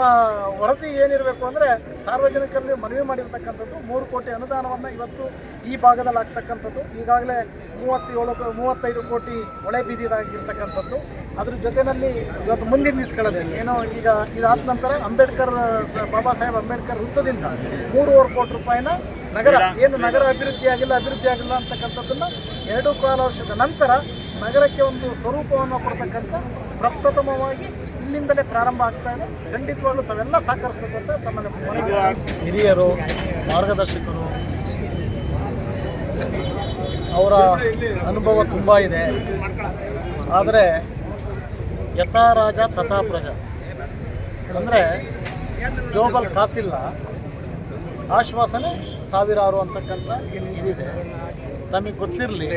Speaker 3: ವರದಿ ಏನಿರಬೇಕು ಅಂದರೆ, ಸಾರ್ವಜನಿಕರಲ್ಲಿ ಮನವಿ ಮಾಡಿರ್ತಕ್ಕಂಥದ್ದು 3 ಕೋಟಿ ಅನುದಾನವನ್ನು ಇವತ್ತು ಈ ಭಾಗದಲ್ಲಿ ಆಗ್ತಕ್ಕಂಥದ್ದು, ಈಗಾಗಲೇ 35 ಕೋಟಿ ಒಳೆ ಬೀದಿದಾಗಿರ್ತಕ್ಕಂಥದ್ದು. ಅದ್ರ ಜೊತೆಯಲ್ಲಿ ಇವತ್ತು ಮುಂದಿನ ದಿವಸಗಳಲ್ಲಿ ಏನೋ ಈಗ ಇದಾದ ನಂತರ ಬಾಬಾ ಸಾಹೇಬ್ ಅಂಬೇಡ್ಕರ್ ವೃತ್ತದಿಂದ 3.25 ಕೋಟಿ ರೂಪಾಯಿನ ನಗರ ಅಭಿವೃದ್ಧಿ ಆಗಿಲ್ಲ ಅಂತಕ್ಕಂಥದ್ದನ್ನು 2.25 ವರ್ಷದ ನಂತರ ನಗರಕ್ಕೆ ಒಂದು ಸ್ವರೂಪವನ್ನು ಕೊಡ್ತಕ್ಕಂಥ ಪ್ರಪ್ರಥಮವಾಗಿ ಇಲ್ಲಿಂದಲೇ ಪ್ರಾರಂಭ ಆಗ್ತಾ ಇದೆ. ಖಂಡಿತವಾಗ್ಲೂ ತಾವೆಲ್ಲ ಸಹಕರಿಸಬೇಕು ಅಂತ ತಮ್ಮ ಹಿರಿಯರು, ಮಾರ್ಗದರ್ಶಕರು, ಅವರ ಅನುಭವ ತುಂಬ ಇದೆ. ಆದರೆ ಯಥಾ ರಾಜ ತಥಾ ಪ್ರಜಾ ಅಂದರೆ ಜೋಬಲ್ ಕಾಸಿಲ್ಲ, ಆಶ್ವಾಸನೆ ಸಾವಿರಾರು ಅಂತಕ್ಕಂಥ ಇದಿದೆ. ನಮಗೆ ಗೊತ್ತಿರಲಿ,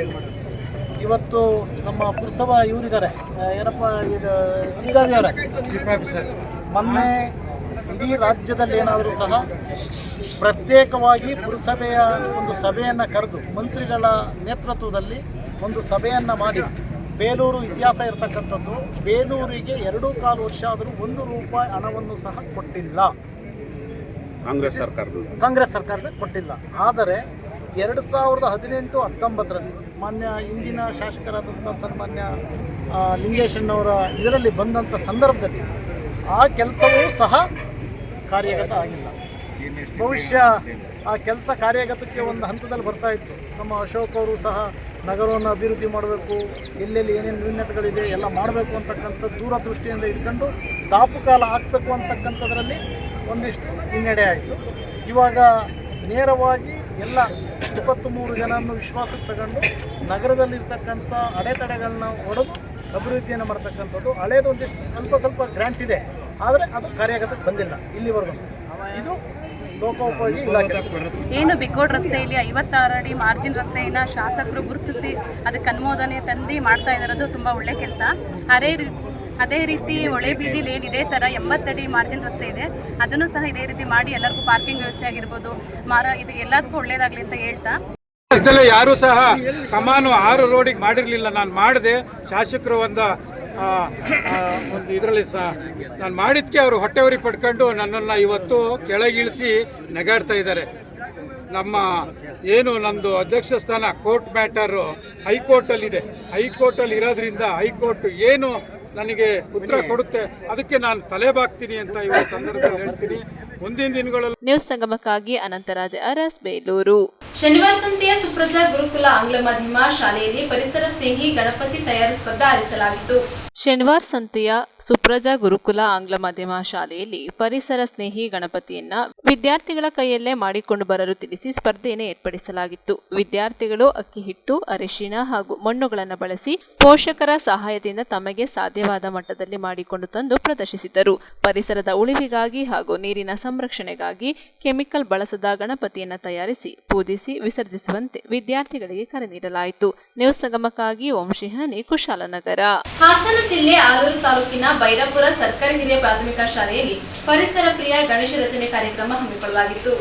Speaker 3: ಇವತ್ತು ನಮ್ಮ ಪುರಸಭಾ ಇವರಿದ್ದಾರೆ, ಏನಪ್ಪ ಇದು ಸಿಗಾವಿ ಅವರ ಚೀಫ್ ಆಫೀಸರ್, ಮೊನ್ನೆ ಇಡೀ ರಾಜ್ಯದಲ್ಲಿ ಏನಾದರೂ ಸಹ ಪ್ರತ್ಯೇಕವಾಗಿ ಪುರಸಭೆಯ ಒಂದು ಸಭೆಯನ್ನು ಕರೆದು ಮಂತ್ರಿಗಳ ನೇತೃತ್ವದಲ್ಲಿ ಒಂದು ಸಭೆಯನ್ನು ಮಾಡಿ, ಬೇಲೂರು ಇತಿಹಾಸ ಇರತಕ್ಕಂಥದ್ದು, ಬೇಲೂರಿಗೆ 2.25 ವರ್ಷ ಆದರೂ 1 ರೂಪಾಯಿ ಹಣವನ್ನು ಸಹ ಕೊಟ್ಟಿಲ್ಲ ಕಾಂಗ್ರೆಸ್ ಸರ್ಕಾರದ ಕೊಟ್ಟಿಲ್ಲ. ಆದರೆ 2018-19ರಲ್ಲಿ ಮಾನ್ಯ ಇಂದಿನ ಶಾಸಕರಾದಂಥ ಸನ್ಮಾನ್ಯ ಲಿಂಗೇಶಣ್ಣವರ ಇದರಲ್ಲಿ ಬಂದಂಥ ಸಂದರ್ಭದಲ್ಲಿ ಆ ಕೆಲಸವೂ ಸಹ ಕಾರ್ಯಗತ ಆಗಿಲ್ಲ. ಬಹುಶಃ ಆ ಕೆಲಸ ಕಾರ್ಯಗತಕ್ಕೆ ಒಂದು ಹಂತದಲ್ಲಿ ಬರ್ತಾ ಇತ್ತು. ನಮ್ಮ ಅಶೋಕ್ ಅವರು ಸಹ ನಗರವನ್ನು ಅಭಿವೃದ್ಧಿ ಮಾಡಬೇಕು, ಎಲ್ಲೆಲ್ಲಿ ಏನೇನು ನ್ಯೂನ್ಯತೆಗಳಿದೆ ಎಲ್ಲ ಮಾಡಬೇಕು ಅಂತಕ್ಕಂಥ ದೂರದೃಷ್ಟಿಯಿಂದ ಇಟ್ಕೊಂಡು ದಾಪುಕಾಲ ಹಾಕಬೇಕು ಅಂತಕ್ಕಂಥದ್ರಲ್ಲಿ ಒಂದಿಷ್ಟು ಹಿನ್ನಡೆ ಆಯಿತು. ಇವಾಗ ನೇರವಾಗಿ ಎಲ್ಲ 23 ಜನರನ್ನು ವಿಶ್ವಾಸಕ್ಕೆ ತಗೊಂಡು ನಗರದಲ್ಲಿರ್ತಕ್ಕಂಥ ಅಡೆತಡೆಗಳನ್ನ ಒಡೆದು ಅಭಿವೃದ್ಧಿಯನ್ನು ಮಾಡ್ತಕ್ಕಂಥದ್ದು. ಹಳೇದು ಒಂದಿಷ್ಟು ಸ್ವಲ್ಪ ಗ್ರ್ಯಾಂಟ್ ಇದೆ, ಆದರೆ ಅದು ಕಾರ್ಯಗತಕ್ಕೆ ಬಂದಿಲ್ಲ ಇಲ್ಲಿವರೆಗೂ. ಇದು ಲೋಕೋಪಯೋಗಿ ಇಲಾಖೆ.
Speaker 4: ಏನು ಬಿಕ್ಕೋಡ್ ರಸ್ತೆಯಲ್ಲಿ 56 ಅಡಿ ಮಾರ್ಜಿನ್ ರಸ್ತೆಯನ್ನು ಶಾಸಕರು ಗುರುತಿಸಿ ಅದಕ್ಕೆ ಅನುಮೋದನೆ ತಂದು ಮಾಡ್ತಾ ಇರೋದು ತುಂಬ ಒಳ್ಳೆ ಕೆಲಸ. ಅದೇ ರೀತಿ ಒಳೆ ಬೀದಿಲಿ ಏನು ಇದೇ ಥರ 80 ಅಡಿ ಮಾರ್ಜಿನ್ ರಸ್ತೆ ಇದೆ, ಅದನ್ನು ಸಹ ಇದೇ ರೀತಿ ಮಾಡಿ ಎಲ್ಲರಿಗೂ ಪಾರ್ಕಿಂಗ್ ವ್ಯವಸ್ಥೆ ಆಗಿರ್ಬೋದು, ಇದು ಎಲ್ಲದಕ್ಕೂ ಒಳ್ಳೇದಾಗಲಿ ಅಂತ ಹೇಳ್ತಾ,
Speaker 5: ಯಾರೂ ಸಹ ಕಮಾನು 6 ರೋಡಿಗೆ ಮಾಡಿರಲಿಲ್ಲ. ನಾನು ಮಾಡಿದೆ, ಶಾಸಕರು ಒಂದು ಇದರಲ್ಲಿ ನಾನು ಮಾಡಿದ್ದಕ್ಕೆ ಅವರು ಹೊಟ್ಟೆವರಿ ಪಡ್ಕೊಂಡು ನನ್ನನ್ನು ಇವತ್ತು ಕೆಳಗಿಳಿಸಿ ನೆಗಾಡ್ತಾ ಇದ್ದಾರೆ. ನಮ್ಮ ಏನು ನಂದು ಅಧ್ಯಕ್ಷ ಸ್ಥಾನ ಕೋರ್ಟ್ ಮ್ಯಾಟರು ಹೈಕೋರ್ಟಲ್ಲಿದೆ, ಹೈಕೋರ್ಟಲ್ಲಿ ಇರೋದ್ರಿಂದ ಹೈಕೋರ್ಟ್ ಏನು ನನಗೆ ಉತ್ತರ ಕೊಡುತ್ತೆ ಅದಕ್ಕೆ ನಾನು ತಲೆಬಾಗ್ತೀನಿ ಅಂತ ಇವತ್ತು ಸಂದರ್ಭದಲ್ಲಿ ಹೇಳ್ತೀನಿ. ಮುಂದಿನ ದಿನಗಳಲ್ಲಿ
Speaker 2: ನ್ಯೂಸ್ ಸಂಗಮಕ್ಕಾಗಿ ಅನಂತರಾಜ್ ಅರಸ್, ಬೇಲೂರು. ಶನಿವಾರ ಸಂತೆಯ ಸುಪ್ರಜಾ ಗುರುಕುಲ ಆಂಗ್ಲ ಮಾಧ್ಯಮ ಶಾಲೆಯಲ್ಲಿ ಪರಿಸರ ಸ್ನೇಹಿ ಗಣಪತಿ ತಯಾರು ಸ್ಪರ್ಧೆ ಆಯೋಜಿಸಲಾಗಿತ್ತು. ಶನಿವಾರ ಸಂತೆಯ ಸುಪ್ರಜಾ ಗುರುಕುಲ ಆಂಗ್ಲ ಮಾಧ್ಯಮ ಶಾಲೆಯಲ್ಲಿ ಪರಿಸರ ಸ್ನೇಹಿ ಗಣಪತಿಯನ್ನ ವಿದ್ಯಾರ್ಥಿಗಳ ಕೈಯಲ್ಲೇ ಮಾಡಿಕೊಂಡು ಬರಲು ತಿಳಿಸಿ ಸ್ಪರ್ಧೆಯನ್ನು ಏರ್ಪಡಿಸಲಾಗಿತ್ತು. ವಿದ್ಯಾರ್ಥಿಗಳು ಅಕ್ಕಿ ಹಿಟ್ಟು, ಅರಿಶಿನ ಹಾಗೂ ಮಣ್ಣುಗಳನ್ನು ಬಳಸಿ ಪೋಷಕರ ಸಹಾಯದಿಂದ ತಮಗೆ ಸಾಧ್ಯವಾದ ಮಟ್ಟದಲ್ಲಿ ಮಾಡಿಕೊಂಡು ತಂದು ಪ್ರದರ್ಶಿಸಿದರು. ಪರಿಸರದ ಉಳಿವಿಗಾಗಿ ಹಾಗೂ ನೀರಿನ ಸಂರಕ್ಷಣೆಗಾಗಿ ಕೆಮಿಕಲ್ ಬಳಸದ ಗಣಪತಿಯನ್ನು ತಯಾರಿಸಿ ಪೂಜಿಸಿ ವಿಸರ್ಜಿಸುವಂತೆ ವಿದ್ಯಾರ್ಥಿಗಳಿಗೆ ಕರೆ ನೀಡಲಾಯಿತು. ನ್ಯೂಸ್ ಸಂಗಮಕ್ಕಾಗಿ ವಂಶಿಹಾನಿ, ಕುಶಾಲನಗರ. ಹಾಸನ ಜಿಲ್ಲೆ ಆಲೂರು ತಾಲೂಕಿನ ಬೈರಾಪುರ ಸರ್ಕಾರಿ ಹಿರಿಯ ಪ್ರಾಥಮಿಕ ಶಾಲೆಯಲ್ಲಿ ಪರಿಸರ ಪ್ರಿಯ ಗಣೇಶ ರಚನೆ ಕಾರ್ಯಕ್ರಮ ಹಮ್ಮಿಕೊಳ್ಳಲಾಗಿತ್ತು.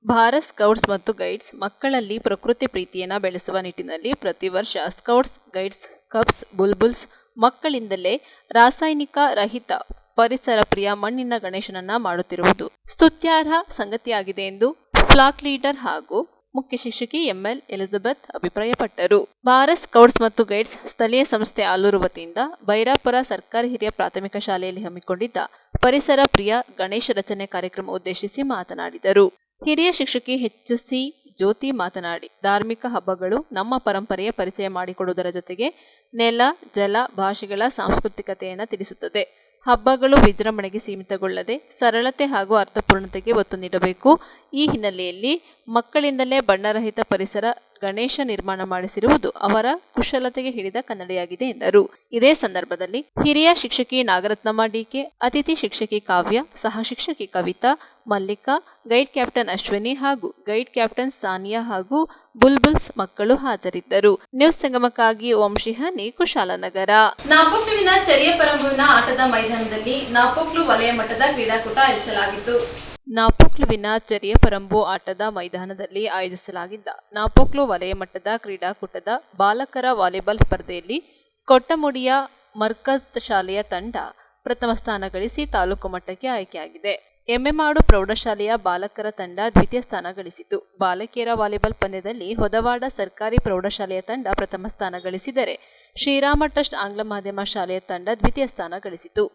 Speaker 2: ಭಾರತ್ ಸ್ಕೌಟ್ಸ್ ಮತ್ತು ಗೈಡ್ಸ್ ಮಕ್ಕಳಲ್ಲಿ ಪ್ರಕೃತಿ ಪ್ರೀತಿಯನ್ನು ಬೆಳೆಸುವ ನಿಟ್ಟಿನಲ್ಲಿ ಪ್ರತಿ ವರ್ಷ ಸ್ಕೌಟ್ಸ್, ಗೈಡ್ಸ್, ಕಬ್ಸ್, ಬುಲ್ಬುಲ್ಸ್ ಮಕ್ಕಳಿಂದಲೇ ರಾಸಾಯನಿಕ ರಹಿತ ಪರಿಸರ ಪ್ರಿಯ ಮಣ್ಣಿನ ಗಣೇಶನನ್ನ ಮಾಡುತ್ತಿರುವುದು ಸ್ತುತ್ಯಾರ್ಹ ಸಂಗತಿಯಾಗಿದೆ ಎಂದು ಫ್ಲಾಕ್ ಲೀಡರ್ ಹಾಗೂ ಮುಖ್ಯ ಶಿಕ್ಷಕಿ ಎಂಎಲ್ ಎಲಿಜಬೆತ್ ಅಭಿಪ್ರಾಯಪಟ್ಟರು. ಭಾರತ್ ಸ್ಕೌಟ್ಸ್ ಮತ್ತು ಗೈಡ್ಸ್ ಸ್ಥಳೀಯ ಸಂಸ್ಥೆ ಆಲೂರು ವತಿಯಿಂದ ಬೈರಾಪುರ ಸರ್ಕಾರಿ ಹಿರಿಯ ಪ್ರಾಥಮಿಕ ಶಾಲೆಯಲ್ಲಿ ಹಮ್ಮಿಕೊಂಡಿದ್ದ ಪರಿಸರ ಪ್ರಿಯ ಗಣೇಶ ರಚನೆ ಕಾರ್ಯಕ್ರಮ ಉದ್ದೇಶಿಸಿ ಮಾತನಾಡಿದರು. ಹಿರಿಯ ಶಿಕ್ಷಕಿ HC ಜ್ಯೋತಿ ಮಾತನಾಡಿ, ಧಾರ್ಮಿಕ ಹಬ್ಬಗಳು ನಮ್ಮ ಪರಂಪರೆಯ ಪರಿಚಯ ಮಾಡಿಕೊಡುವುದರ ಜೊತೆಗೆ ನೆಲ, ಜಲ, ಭಾಷೆಗಳ ಸಾಂಸ್ಕೃತಿಕತೆಯನ್ನು ತಿಳಿಸುತ್ತದೆ. ಹಬ್ಬಗಳು ವಿಜೃಂಭಣೆಗೆ ಸೀಮಿತಗೊಳ್ಳದೆ ಸರಳತೆ ಹಾಗೂ ಅರ್ಥಪೂರ್ಣತೆಗೆ ಒತ್ತು ನೀಡಬೇಕು. ಈ ಹಿನ್ನೆಲೆಯಲ್ಲಿ ಮಕ್ಕಳಿಂದಲೇ ಬಣ್ಣರಹಿತ ಪರಿಸರ ಗಣೇಶ ನಿರ್ಮಾಣ ಮಾಡಿಸಿರುವುದು ಅವರ ಕುಶಲತೆಗೆ ಹಿಡಿದ ಕನ್ನಡಿಯಾಗಿದೆ ಎಂದರು. ಇದೇ ಸಂದರ್ಭದಲ್ಲಿ ಹಿರಿಯ ಶಿಕ್ಷಕಿ ನಾಗರತ್ನಮ್ಮ DK, ಅತಿಥಿ ಶಿಕ್ಷಕಿ ಕಾವ್ಯ, ಸಹ ಶಿಕ್ಷಕಿ ಕವಿತಾ, ಮಲ್ಲಿಕಾ, ಗೈಡ್ ಕ್ಯಾಪ್ಟನ್ ಅಶ್ವಿನಿ ಹಾಗೂ ಗೈಡ್ ಕ್ಯಾಪ್ಟನ್ ಸಾನಿಯಾ ಹಾಗೂ ಬುಲ್ಬುಲ್ಸ್ ಮಕ್ಕಳು ಹಾಜರಿದ್ದರು. ನ್ಯೂಸ್ ಸಂಗಮಕ್ಕಾಗಿ ವಂಶಿಹಾನಿ, ಕುಶಾಲನಗರ. ನಾಪೋಕ್ಲುವಿನ ಚೆರಿಯಪರಂಬುವಿನ ಆಟದ ಮೈದಾನದಲ್ಲಿ ನಾಪೋಕ್ಲು ವಲಯ ಮಟ್ಟದ ಕ್ರೀಡಾಕೂಟ ಆಯೋಜಿಸಲಾಗಿತ್ತು. ನಾಪೋಕ್ಲುವಿನ ಚೆರಿಯಪರಂಬು ಆಟದ ಮೈದಾನದಲ್ಲಿ ಆಯೋಜಿಸಲಾಗಿದ್ದ ನಾಪೋಕ್ಲು ವಲಯ ಮಟ್ಟದ ಕ್ರೀಡಾಕೂಟದ ಬಾಲಕರ ವಾಲಿಬಾಲ್ ಸ್ಪರ್ಧೆಯಲ್ಲಿ ಕೊಟ್ಟಮುಡಿಯ ಮರ್ಕಜ್ ಶಾಲೆಯ ತಂಡ ಪ್ರಥಮ ಸ್ಥಾನ ಗಳಿಸಿ ತಾಲೂಕು ಮಟ್ಟಕ್ಕೆ ಆಯ್ಕೆಯಾಗಿದೆ. ಎಮ್ಮೆಮಾಡು ಪ್ರೌಢಶಾಲೆಯ ಬಾಲಕರ ತಂಡ ದ್ವಿತೀಯ ಸ್ಥಾನ ಗಳಿಸಿತು. ಬಾಲಕಿಯರ ವಾಲಿಬಾಲ್ ಪಂದ್ಯದಲ್ಲಿ ಹೊದವಾಡ ಸರ್ಕಾರಿ ಪ್ರೌಢಶಾಲೆಯ ತಂಡ ಪ್ರಥಮ ಸ್ಥಾನ ಗಳಿಸಿದರೆ ಶ್ರೀರಾಮ ಟ್ರಸ್ಟ್ ಆಂಗ್ಲ ಮಾಧ್ಯಮ ಶಾಲೆಯ ತಂಡ ದ್ವಿತೀಯ ಸ್ಥಾನ ಗಳಿಸಿತು.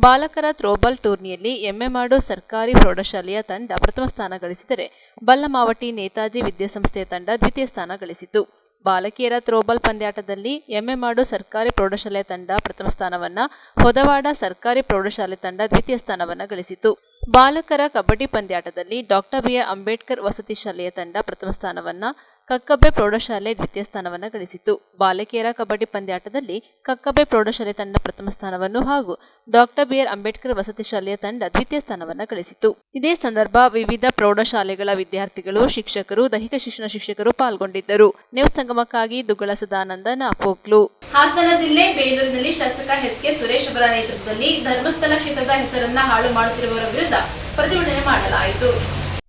Speaker 2: ಬಾಲಕರ ಥ್ರೋಬಾಲ್ ಟೂರ್ನಿಯಲ್ಲಿ ಎಮ್ಮೆಮಾಡು ಸರ್ಕಾರಿ ಪ್ರೌಢಶಾಲೆಯ ತಂಡ ಪ್ರಥಮ ಸ್ಥಾನ ಗಳಿಸಿದರೆ ಬಲ್ಲಮಾವಟಿ ನೇತಾಜಿ ವಿದ್ಯಾಸಂಸ್ಥೆಯ ತಂಡ ದ್ವಿತೀಯ ಸ್ಥಾನ ಗಳಿಸಿತು. ಬಾಲಕಿಯರ ಥ್ರೋಬಾಲ್ ಪಂದ್ಯಾಟದಲ್ಲಿ ಎಮ್ಮೆಮಾಡು ಸರ್ಕಾರಿ ಪ್ರೌಢಶಾಲೆಯ ತಂಡ ಪ್ರಥಮ ಸ್ಥಾನವನ್ನ, ಹೊದವಾಡ ಸರ್ಕಾರಿ ಪ್ರೌಢಶಾಲೆ ತಂಡ ದ್ವಿತೀಯ ಸ್ಥಾನವನ್ನ ಗಳಿಸಿತು. ಬಾಲಕರ ಕಬಡ್ಡಿ ಪಂದ್ಯಾಟದಲ್ಲಿ ಡಾಕ್ಟರ್ BR ಅಂಬೇಡ್ಕರ್ ವಸತಿ ಶಾಲೆಯ ತಂಡ ಪ್ರಥಮ ಸ್ಥಾನವನ್ನ, ಕಕ್ಕಬ್ಬೆ ಪ್ರೌಢಶಾಲೆ ದ್ವಿತೀಯ ಸ್ಥಾನವನ್ನು ಗಳಿಸಿತು. ಬಾಲಕಿಯರ ಕಬಡ್ಡಿ ಪಂದ್ಯಾಟದಲ್ಲಿ ಕಕ್ಕಬ್ಬೆ ಪ್ರೌಢಶಾಲೆ ತಂಡ ಪ್ರಥಮ ಸ್ಥಾನವನ್ನು ಹಾಗೂ ಡಾಕ್ಟರ್ BR ಅಂಬೇಡ್ಕರ್ ವಸತಿ ಶಾಲೆಯ ತಂಡ ದ್ವಿತೀಯ ಸ್ಥಾನವನ್ನು ಗಳಿಸಿತು. ಇದೇ ಸಂದರ್ಭ ವಿವಿಧ ಪ್ರೌಢಶಾಲೆಗಳ ವಿದ್ಯಾರ್ಥಿಗಳು, ಶಿಕ್ಷಕರು, ದೈಹಿಕ ಶಿಕ್ಷಣ ಶಿಕ್ಷಕರು ಪಾಲ್ಗೊಂಡಿದ್ದರು. ನ್ಯೂಸ್ ಸಂಗಮಕ್ಕಾಗಿ ದುಗ್ಗಳ ಸದಾನಂದ, ನಾಪೋಕ್ಲು. ಹಾಸನ ಜಿಲ್ಲೆ ಬೇಲೂರಿನಲ್ಲಿ ಶಾಸಕ HK ಸುರೇಶ್ ಅವರ ನೇತೃತ್ವದಲ್ಲಿ ಧರ್ಮಸ್ಥಳ ಕ್ಷೇತ್ರದ ಹೆಸರನ್ನ ಹಾಳು ಮಾಡುತ್ತಿರುವವರ ವಿರುದ್ಧ ಪ್ರತಿಭಟನೆ ಮಾಡಲಾಯಿತು.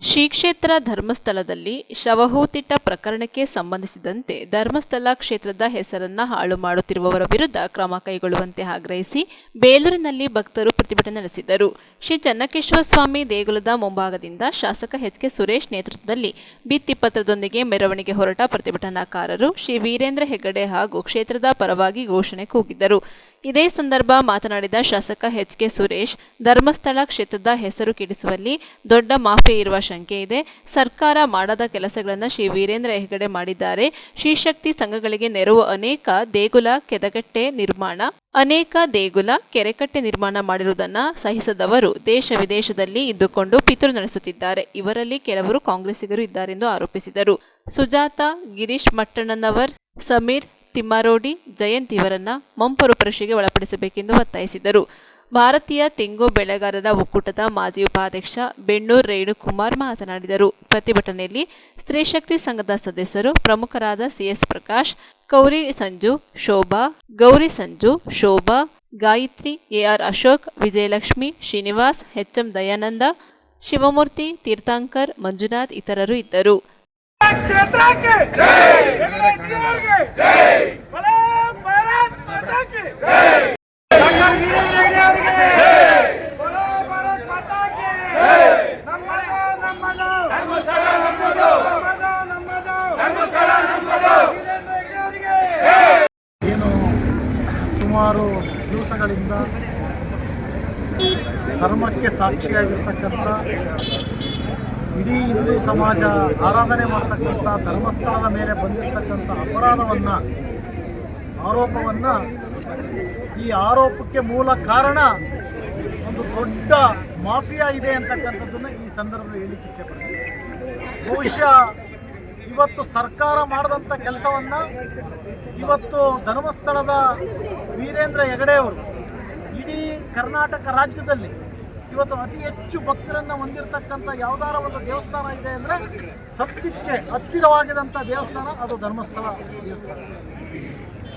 Speaker 2: ಶ್ರೀ ಕ್ಷೇತ್ರ ಧರ್ಮಸ್ಥಳದಲ್ಲಿ ಶವಹೂತಿಟ್ಟ ಪ್ರಕರಣಕ್ಕೆ ಸಂಬಂಧಿಸಿದಂತೆ ಧರ್ಮಸ್ಥಳ ಕ್ಷೇತ್ರದ ಹೆಸರನ್ನ ಹಾಳು ಮಾಡುತ್ತಿರುವವರ ವಿರುದ್ಧ ಕ್ರಮ ಕೈಗೊಳ್ಳುವಂತೆ ಆಗ್ರಹಿಸಿ ಬೇಲೂರಿನಲ್ಲಿ ಭಕ್ತರು ಪ್ರತಿಭಟನೆ ನಡೆಸಿದರು. ಶ್ರೀ ಚನ್ನಕೇಶ್ವರ ಸ್ವಾಮಿ ದೇಗುಲದ ಮುಂಭಾಗದಿಂದ ಶಾಸಕ HK ಸುರೇಶ್ ನೇತೃತ್ವದಲ್ಲಿ ಭಿತ್ತಿಪತ್ರದೊಂದಿಗೆ ಮೆರವಣಿಗೆ ಹೊರಟ ಪ್ರತಿಭಟನಾಕಾರರು ಶ್ರೀ ವೀರೇಂದ್ರ ಹೆಗಡೆ ಹಾಗೂ ಕ್ಷೇತ್ರದ ಪರವಾಗಿ ಘೋಷಣೆ ಕೂಗಿದ್ದರು. ಇದೇ ಸಂದರ್ಭ ಮಾತನಾಡಿದ ಶಾಸಕ HK ಸುರೇಶ್, ಧರ್ಮಸ್ಥಳ ಕ್ಷೇತ್ರದ ಹೆಸರು ಕೆಡಿಸುವಲ್ಲಿ ದೊಡ್ಡ ಮಾಫಿಯಾ ಇರುವ ಶಂಕೆ ಇದೆ. ಸರ್ಕಾರ ಮಾಡದ ಕೆಲಸಗಳನ್ನು ಶ್ರೀ ವೀರೇಂದ್ರ ಹೆಗಡೆ ಮಾಡಿದ್ದಾರೆ. ಶ್ರೀಶಕ್ತಿ ಸಂಘಗಳಿಗೆ ನೆರವು ಅನೇಕ ದೇಗುಲ ಕೆರೆಕಟ್ಟೆ ನಿರ್ಮಾಣ ಮಾಡಿರುವುದನ್ನು ಸಹಿಸದವರು ದೇಶ ವಿದೇಶದಲ್ಲಿ ಇದ್ದುಕೊಂಡು ಪಿತೃ ನಡೆಸುತ್ತಿದ್ದಾರೆ. ಇವರಲ್ಲಿ ಕೆಲವರು ಕಾಂಗ್ರೆಸ್ಸಿಗರು ಇದ್ದಾರೆಂದು ಆರೋಪಿಸಿದರು. ಸುಜಾತ, ಗಿರೀಶ್ ಮಟ್ಟಣ್ಣನವರ್, ಸಮೀರ್ ತಿಮ್ಮಾರೋಡಿ, ಜಯಂತ್ ಇವರನ್ನ ಮಂಪರು ಪರೀಕ್ಷೆಗೆ ಒಳಪಡಿಸಬೇಕೆಂದು ಒತ್ತಾಯಿಸಿದರು. ಭಾರತೀಯ ತೆಂಗು ಬೆಳೆಗಾರರ ಒಕ್ಕೂಟದ ಮಾಜಿ ಉಪಾಧ್ಯಕ್ಷ ಬೆಣ್ಣೂರು ರೇಣುಕುಮಾರ್ ಮಾತನಾಡಿದರು. ಪ್ರತಿಭಟನೆಯಲ್ಲಿ ಸ್ತ್ರೀಶಕ್ತಿ ಸಂಘದ ಸದಸ್ಯರು ಪ್ರಮುಖರಾದ CS Prakash, Gauri Sanju, Shobha, Gayatri, AR Ashok, Vijayalakshmi, Srinivas, HM Dayananda, Shivamurthy, Theerthankar, Manjunath ಇತರರು ಇದ್ದರು.
Speaker 3: ಏನು ಸುಮಾರು ದಿವಸಗಳಿಂದ ಧರ್ಮಕ್ಕೆ ಸಾಕ್ಷಿಯಾಗಿರ್ತಕ್ಕಂಥ, ಇಡೀ ಹಿಂದೂ ಸಮಾಜ ಆರಾಧನೆ ಮಾಡ್ತಕ್ಕಂಥ ಧರ್ಮಸ್ಥಳದ ಮೇಲೆ ಬಂದಿರತಕ್ಕಂಥ ಆರೋಪವನ್ನು ಈ ಆರೋಪಕ್ಕೆ ಮೂಲ ಕಾರಣ ಒಂದು ದೊಡ್ಡ ಮಾಫಿಯಾ ಇದೆ ಅಂತಕ್ಕಂಥದ್ದನ್ನು ಈ ಸಂದರ್ಭದಲ್ಲಿ ಹೇಳಲಿಕ್ಕೆ ಇಚ್ಛೆಪಡ್ತೀನಿ. ಬಹುಶಃ ಇವತ್ತು ಸರ್ಕಾರ ಮಾಡಿದಂಥ ಕೆಲಸವನ್ನು ಇವತ್ತು ಧರ್ಮಸ್ಥಳದ ವೀರೇಂದ್ರ ಹೆಗಡೆಯವರು ಇಡೀ ಕರ್ನಾಟಕ ರಾಜ್ಯದಲ್ಲಿ ಇವತ್ತು ಅತಿ ಹೆಚ್ಚು ಭಕ್ತರನ್ನು ಹೊಂದಿರತಕ್ಕಂಥ ಯಾವುದಾರ ಒಂದು ದೇವಸ್ಥಾನ ಇದೆ ಅಂದರೆ ಸತ್ಯಕ್ಕೆ ಹತ್ತಿರವಾಗಿದಂಥ ದೇವಸ್ಥಾನ ಅದು ಧರ್ಮಸ್ಥಳ ದೇವಸ್ಥಾನ.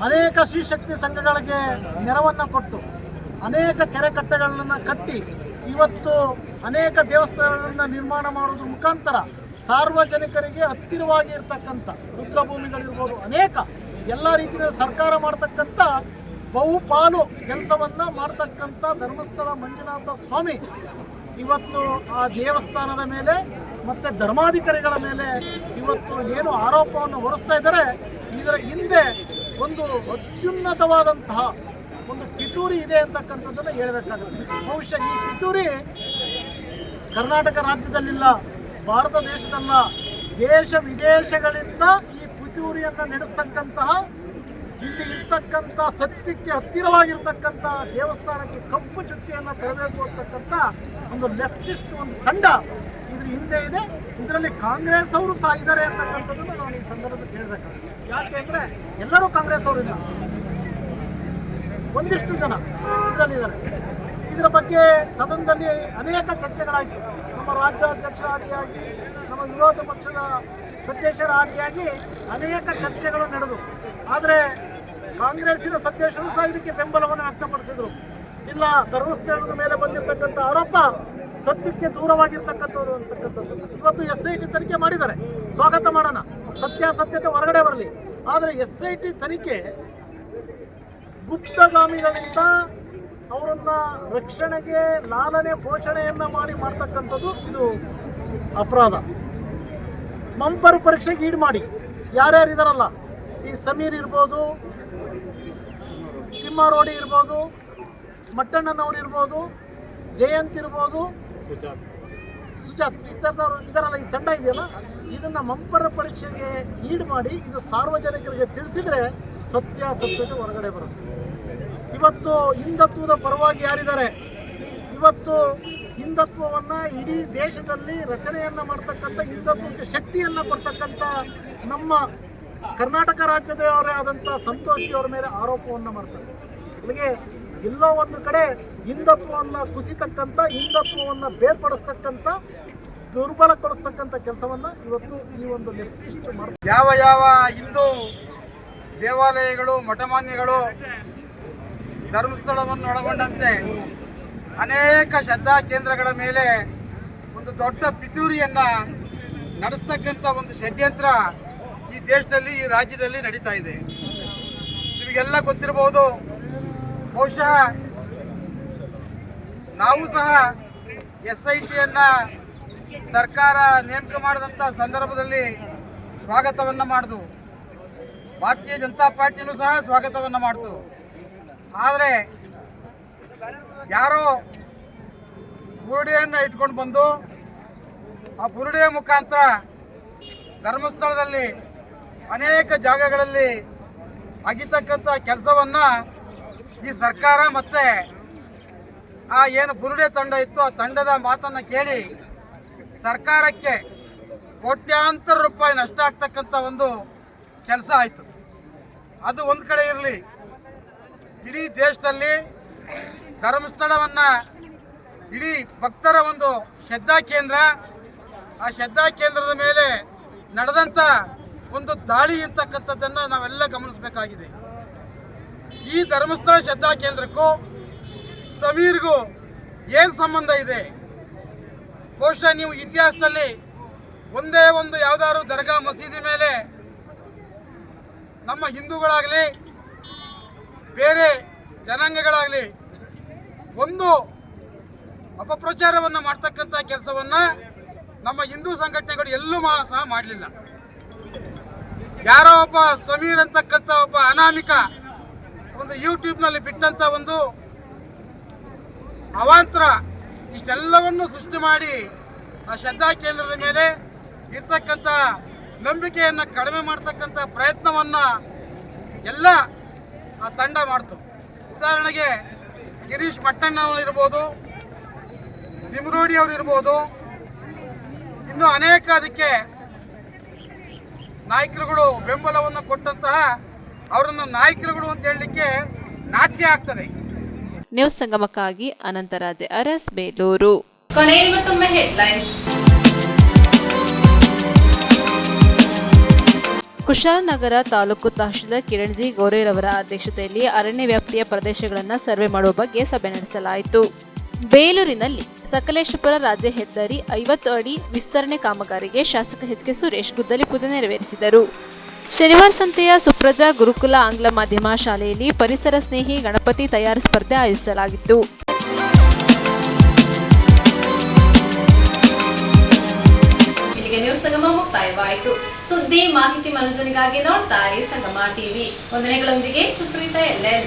Speaker 3: ಅನೇಕ ಶ್ರೀಶಕ್ತಿ ಸಂಘಗಳಿಗೆ ನೆರವನ್ನು ಕೊಟ್ಟು ಅನೇಕ ಕೆರೆ ಕಟ್ಟೆಗಳನ್ನು ಕಟ್ಟಿ ಇವತ್ತು ಅನೇಕ ದೇವಸ್ಥಾನಗಳನ್ನು ನಿರ್ಮಾಣ ಮಾಡೋದ್ರ ಮುಖಾಂತರ ಸಾರ್ವಜನಿಕರಿಗೆ ಹತ್ತಿರವಾಗಿ ಇರ್ತಕ್ಕಂಥ ರುದ್ರಭೂಮಿಗಳಿರ್ಬೋದು, ಅನೇಕ ಎಲ್ಲ ರೀತಿಯ ಸರ್ಕಾರ ಮಾಡ್ತಕ್ಕಂಥ ಬಹುಪಾಲು ಕೆಲಸವನ್ನು ಮಾಡ್ತಕ್ಕಂಥ ಧರ್ಮಸ್ಥಳ ಮಂಜುನಾಥ ಸ್ವಾಮಿ ಇವತ್ತು ಆ ದೇವಸ್ಥಾನದ ಮೇಲೆ ಮತ್ತು ಧರ್ಮಾಧಿಕಾರಿಗಳ ಮೇಲೆ ಇವತ್ತು ಏನು ಆರೋಪವನ್ನು ಹೊರಿಸ್ತಾ ಇದ್ದಾರೆ, ಇದರ ಹಿಂದೆ ಒಂದು ಅತ್ಯುನ್ನತವಾದಂತಹ ಒಂದು ಪಿತೂರಿ ಇದೆ ಅಂತಕ್ಕಂಥದ್ದನ್ನು ಹೇಳಬೇಕಾಗುತ್ತೆ. ಬಹುಶಃ ಈ ಪಿತೂರಿ ಕರ್ನಾಟಕ ರಾಜ್ಯದಲ್ಲಿಲ್ಲ, ಭಾರತ ದೇಶದಲ್ಲ, ದೇಶ ವಿದೇಶಗಳಿಂದ ಈ ಪಿತೂರಿಯನ್ನು ನಡೆಸ್ತಕ್ಕಂತಹ ಇಲ್ಲಿ ಇರ್ತಕ್ಕಂಥ ಸತ್ಯಕ್ಕೆ ಹತ್ತಿರವಾಗಿರ್ತಕ್ಕಂಥ ದೇವಸ್ಥಾನಕ್ಕೆ ಕಪ್ಪು ಚುಕ್ಕಿಯನ್ನು ತರಬೇಕು ಅಂತಕ್ಕಂಥ ಒಂದು ಲೆಫ್ಟಿಸ್ಟ್ ಒಂದು ತಂಡ ಇದ್ರ ಹಿಂದೆ ಇದೆ. ಇದರಲ್ಲಿ ಕಾಂಗ್ರೆಸ್ ಅವರು ಸಹ ಇದ್ದಾರೆ ಅಂತಕ್ಕಂಥದ್ದನ್ನು ನಾನು ಈ ಸಂದರ್ಭದಲ್ಲಿ ಹೇಳಬೇಕಾಗುತ್ತೆ. ಯಾಕೆ ಅಂದರೆ ಎಲ್ಲರೂ ಕಾಂಗ್ರೆಸ್ ಅವರಿಲ್ಲ, ಒಂದಿಷ್ಟು ಜನ ಇದರಲ್ಲಿದ್ದಾರೆ. ಇದರ ಬಗ್ಗೆ ಸದನದಲ್ಲಿ ಅನೇಕ ಚರ್ಚೆಗಳಾಯಿತು. ನಮ್ಮ ರಾಜ್ಯಾಧ್ಯಕ್ಷರ ಆದಿಯಾಗಿ, ನಮ್ಮ ವಿರೋಧ ಪಕ್ಷದ ಸದಸ್ಯರ ಆದಿಯಾಗಿ ಅನೇಕ ಚರ್ಚೆಗಳು ನಡೆದು, ಆದರೆ ಕಾಂಗ್ರೆಸ್ಸಿನ ಸದಸ್ಯರು ಸಹ ಇದಕ್ಕೆ ಬೆಂಬಲವನ್ನು ವ್ಯಕ್ತಪಡಿಸಿದರು. ಇಲ್ಲ, ಧರ್ಮಸ್ಥಳದ ಮೇಲೆ ಬಂದಿರತಕ್ಕಂಥ ಆರೋಪ ಸತ್ಯಕ್ಕೆ ದೂರವಾಗಿರ್ತಕ್ಕಂಥದ್ದು ಅಂತಕ್ಕಂಥದ್ದು. ಇವತ್ತು SIT ತನಿಖೆ ಮಾಡಿದ್ದಾರೆ, ಸ್ವಾಗತ ಮಾಡೋಣ, ಸತ್ಯಾಸತ್ಯತೆ ಹೊರಗಡೆ ಬರಲಿ. ಆದರೆ SIT ತನಿಖೆ ಗುಪ್ತಗಾಮಿಗಳಿಂದ ಅವರನ್ನ ರಕ್ಷಣೆಗೆ ಲಾಲನೆ ಪೋಷಣೆಯನ್ನು ಮಾಡ್ತಕ್ಕಂಥದ್ದು ಇದು ಅಪರಾಧ. ಮಂಪರು ಪರೀಕ್ಷೆಗೆ ಈಡು ಮಾಡಿ ಯಾರ್ಯಾರು ಇದಾರಲ್ಲ, ಈ ಸಮೀರ್ ಇರ್ಬೋದು, ತಿಮ್ಮಾರೋಡಿ ಇರ್ಬೋದು, ಮಟ್ಟಣ್ಣನವ್ರು ಇರ್ಬೋದು, ಜಯಂತ್ ಇರ್ಬೋದು, ಸುಜಾತ್ ಇತರದವರು ಇದರಲ್ಲ, ಈ ತಂಡ ಇದೆಯಲ್ಲ, ಇದನ್ನು ಮಂಪರ ಪರೀಕ್ಷೆಗೆ ಈಡು ಮಾಡಿ ಇದು ಸಾರ್ವಜನಿಕರಿಗೆ ತಿಳಿಸಿದರೆ ಸತ್ಯಾಸತ್ಯತೆ ಹೊರಗಡೆ ಬರುತ್ತೆ. ಇವತ್ತು ಹಿಂದುತ್ವದ ಪರವಾಗಿ ಯಾರಿದ್ದಾರೆ, ಇವತ್ತು ಹಿಂದುತ್ವವನ್ನು ಇಡೀ ದೇಶದಲ್ಲಿ ರಚನೆಯನ್ನು ಮಾಡ್ತಕ್ಕಂಥ, ಹಿಂದುತ್ವಕ್ಕೆ ಶಕ್ತಿಯನ್ನು ಕೊಡ್ತಕ್ಕಂಥ ನಮ್ಮ ಕರ್ನಾಟಕ ರಾಜ್ಯದವರೇ ಆದಂಥ ಸಂತೋಷಿಯವರ ಮೇಲೆ ಆರೋಪವನ್ನು ಮಾಡ್ತಾರೆ. ಅಲ್ಲಿಗೆ ಎಲ್ಲೋ ಒಂದು ಕಡೆ ಹಿಂದುತ್ವವನ್ನು ಕುಸಿತಕ್ಕಂಥ, ಹಿಂದುತ್ವವನ್ನು ಬೇರ್ಪಡಿಸ್ತಕ್ಕಂಥ, ದುರ್ಬಲಗೊಳಿಸ್ತಕ್ಕಂಥ ಕೆಲಸವನ್ನು ಇವತ್ತು ಈ ಒಂದು ಲೆಫ್ಟಿಸ್ಟ್ ಮಾಡ್ತಾರೆ.
Speaker 6: ಯಾವ ಹಿಂದೂ ದೇವಾಲಯಗಳು, ಮಠಮಾನ್ಯಗಳು ಧರ್ಮಸ್ಥಳವನ್ನು ಒಳಗೊಂಡಂತೆ ಅನೇಕ ಶ್ರದ್ಧಾ ಕೇಂದ್ರಗಳ ಮೇಲೆ ಒಂದು ದೊಡ್ಡ ಪಿತೂರಿಯನ್ನು ನಡೆಸ್ತಕ್ಕಂಥ ಒಂದು ಷಡ್ಯಂತ್ರ ಈ ದೇಶದಲ್ಲಿ, ಈ ರಾಜ್ಯದಲ್ಲಿ ನಡೀತಾ ಇದೆ. ನಿಮಗೆಲ್ಲ ಗೊತ್ತಿರಬಹುದು. ಬಹುಶಃ ನಾವು ಸಹ SITಯನ್ನು ಸರ್ಕಾರ ನೇಮಕ ಮಾಡಿದಂಥ ಸಂದರ್ಭದಲ್ಲಿ ಸ್ವಾಗತವನ್ನು ಮಾಡಿದು, ಭಾರತೀಯ ಜನತಾ ಪಾರ್ಟಿನೂ ಸಹ ಸ್ವಾಗತವನ್ನು ಮಾಡ್ತು. ಆದರೆ ಯಾರೋ ಬುರುಡೆಯನ್ನು ಇಟ್ಕೊಂಡು ಬಂದು ಆ ಬುರುಡೆಯ ಮುಖಾಂತರ ಧರ್ಮಸ್ಥಳದಲ್ಲಿ ಅನೇಕ ಜಾಗಗಳಲ್ಲಿ ಅಗಿತಕ್ಕಂಥ ಕೆಲಸವನ್ನು ಈ ಸರ್ಕಾರ ಮತ್ತು ಆ ಏನು ಬುರುಡೆ ತಂಡ ಇತ್ತು ಆ ತಂಡದ ಮಾತನ್ನು ಕೇಳಿ ಸರ್ಕಾರಕ್ಕೆ ಕೋಟ್ಯಾಂತರ ರೂಪಾಯಿ ನಷ್ಟ ಆಗ್ತಕ್ಕಂಥ ಒಂದು ಕೆಲಸ ಆಯಿತು. ಅದು ಒಂದು ಕಡೆ ಇರಲಿ, ಇಡೀ ದೇಶದಲ್ಲಿ ಧರ್ಮಸ್ಥಳವನ್ನು ಇಡೀ ಭಕ್ತರ ಒಂದು ಶ್ರದ್ಧಾ ಕೇಂದ್ರ, ಆ ಶ್ರದ್ಧಾ ಕೇಂದ್ರದ ಮೇಲೆ ನಡೆದಂಥ ಒಂದು ದಾಳಿ ಅಂತಕ್ಕಂಥದ್ದನ್ನು ನಾವೆಲ್ಲ ಗಮನಿಸಬೇಕಾಗಿದೆ. ಈ ಧರ್ಮಸ್ಥಳ ಶ್ರದ್ಧಾ ಕೇಂದ್ರಕ್ಕೂ ಸಮೀರ್ಗೂ ಏನು ಸಂಬಂಧ ಇದೆ? ಬಹುಶಃ ನೀವು ಇತಿಹಾಸದಲ್ಲಿ ಒಂದೇ ಒಂದು ಯಾವುದಾದ್ರು ದರ್ಗಾ ಮಸೀದಿ ಮೇಲೆ ನಮ್ಮ ಹಿಂದೂಗಳಾಗಲಿ ಬೇರೆ ಜನಾಂಗಗಳಾಗಲಿ ಒಂದು ಅಪಪ್ರಚಾರವನ್ನು ಮಾಡ್ತಕ್ಕಂಥ ಕೆಲಸವನ್ನು ನಮ್ಮ ಹಿಂದೂ ಸಂಘಟನೆಗಳು ಎಲ್ಲೂ ಸಹ ಮಾಡಲಿಲ್ಲ. ಯಾರೋ ಒಬ್ಬ ಸಮೀರ್ ಅಂತಕ್ಕಂಥ ಒಬ್ಬ ಅನಾಮಿಕ ಒಂದು ಯೂಟ್ಯೂಬ್ನಲ್ಲಿ ಬಿಟ್ಟಂಥ ಒಂದು ಅವಾಂತರ ಇಷ್ಟೆಲ್ಲವನ್ನು ಸೃಷ್ಟಿ ಮಾಡಿ ಆ ಶ್ರದ್ಧಾ ಕೇಂದ್ರದ ಮೇಲೆ ಇರ್ತಕ್ಕಂಥ ನಂಬಿಕೆಯನ್ನು ಕಡಿಮೆ ಮಾಡ್ತಕ್ಕಂಥ ಪ್ರಯತ್ನವನ್ನು ಎಲ್ಲ ಆ ತಂಡ ಮಾಡ್ತು. ಉದಾಹರಣೆಗೆ ಗಿರೀಶ್ ಮಟ್ಟಣ್ಣವರು ಇರ್ಬೋದು, ತಿಮ್ರೋಡಿ ಅವರು ಇರ್ಬೋದು, ಇನ್ನೂ ಅನೇಕ ಅದಕ್ಕೆ ನಾಯಕರುಗಳು ಬೆಂಬಲವನ್ನು ಕೊಟ್ಟಂತಹ ಅವರನ್ನು ನಾಯಕರುಗಳು ಅಂತ ಹೇಳಲಿಕ್ಕೆ ನಾಚಿಕೆ ಆಗ್ತದೆ.
Speaker 2: ನ್ಯೂಸ್ ಸಂಗಮಕ್ಕಾಗಿ ಅನಂತರಾಜೆ ಅರಸ್, ಬೇಲೂರು.
Speaker 4: ಕೊನೆಯಲ್ಲಿ ಮತ್ತೊಮ್ಮೆ ಹೆಡ್ಲೈನ್ಸ್.
Speaker 2: ಕುಶಾಲನಗರ ತಾಲೂಕು ತಹಶೀಲ್ದಾರ್ ಕಿರಣ್ ಜಿ ಗೌರೇರವರ ಅಧ್ಯಕ್ಷತೆಯಲ್ಲಿ ಅರಣ್ಯ ವ್ಯಾಪ್ತಿಯ ಪ್ರದೇಶಗಳನ್ನು ಸರ್ವೆ ಮಾಡುವ ಬಗ್ಗೆ ಸಭೆ ನಡೆಸಲಾಯಿತು. ಬೇಲೂರಿನಲ್ಲಿ ಸಕಲೇಶಪುರ ರಾಜ್ಯ ಹೆದ್ದಾರಿ 50 ಅಡಿ ವಿಸ್ತರಣೆ ಕಾಮಗಾರಿಗೆ ಶಾಸಕ ಎಚ್ ಕೆ ಸುರೇಶ್ ಗುದ್ದಲಿ ಪೂಜೆ ನೆರವೇರಿಸಿದರು. ಶನಿವಾರ ಸಂತೆಯ ಸುಪ್ರಜಾ ಗುರುಕುಲ ಆಂಗ್ಲ ಮಾಧ್ಯಮ ಶಾಲೆಯಲ್ಲಿ ಪರಿಸರ ಸ್ನೇಹಿ ಗಣಪತಿ ತಯಾರು ಸ್ಪರ್ಧೆ ಆಯೋಜಿಸಲಾಗಿತ್ತು.
Speaker 4: ಇಲ್ಲಿಗೆ ನ್ಯೂಸ್ ಸಂಗಮ ಮುಕ್ತಾಯವಾಯಿತು. ಸುದ್ದಿ ಮಾಹಿತಿ ಮನೋರಂಜನೆಗಾಗಿ ನೋಡ್ತಾ ಇರಿ ಸಂಗಮ ಟಿವಿ. ವಂದನೆಗಳೊಂದಿಗೆ ಸುಪ್ರೀತಾ ಎಲ್ಲೆಲ್.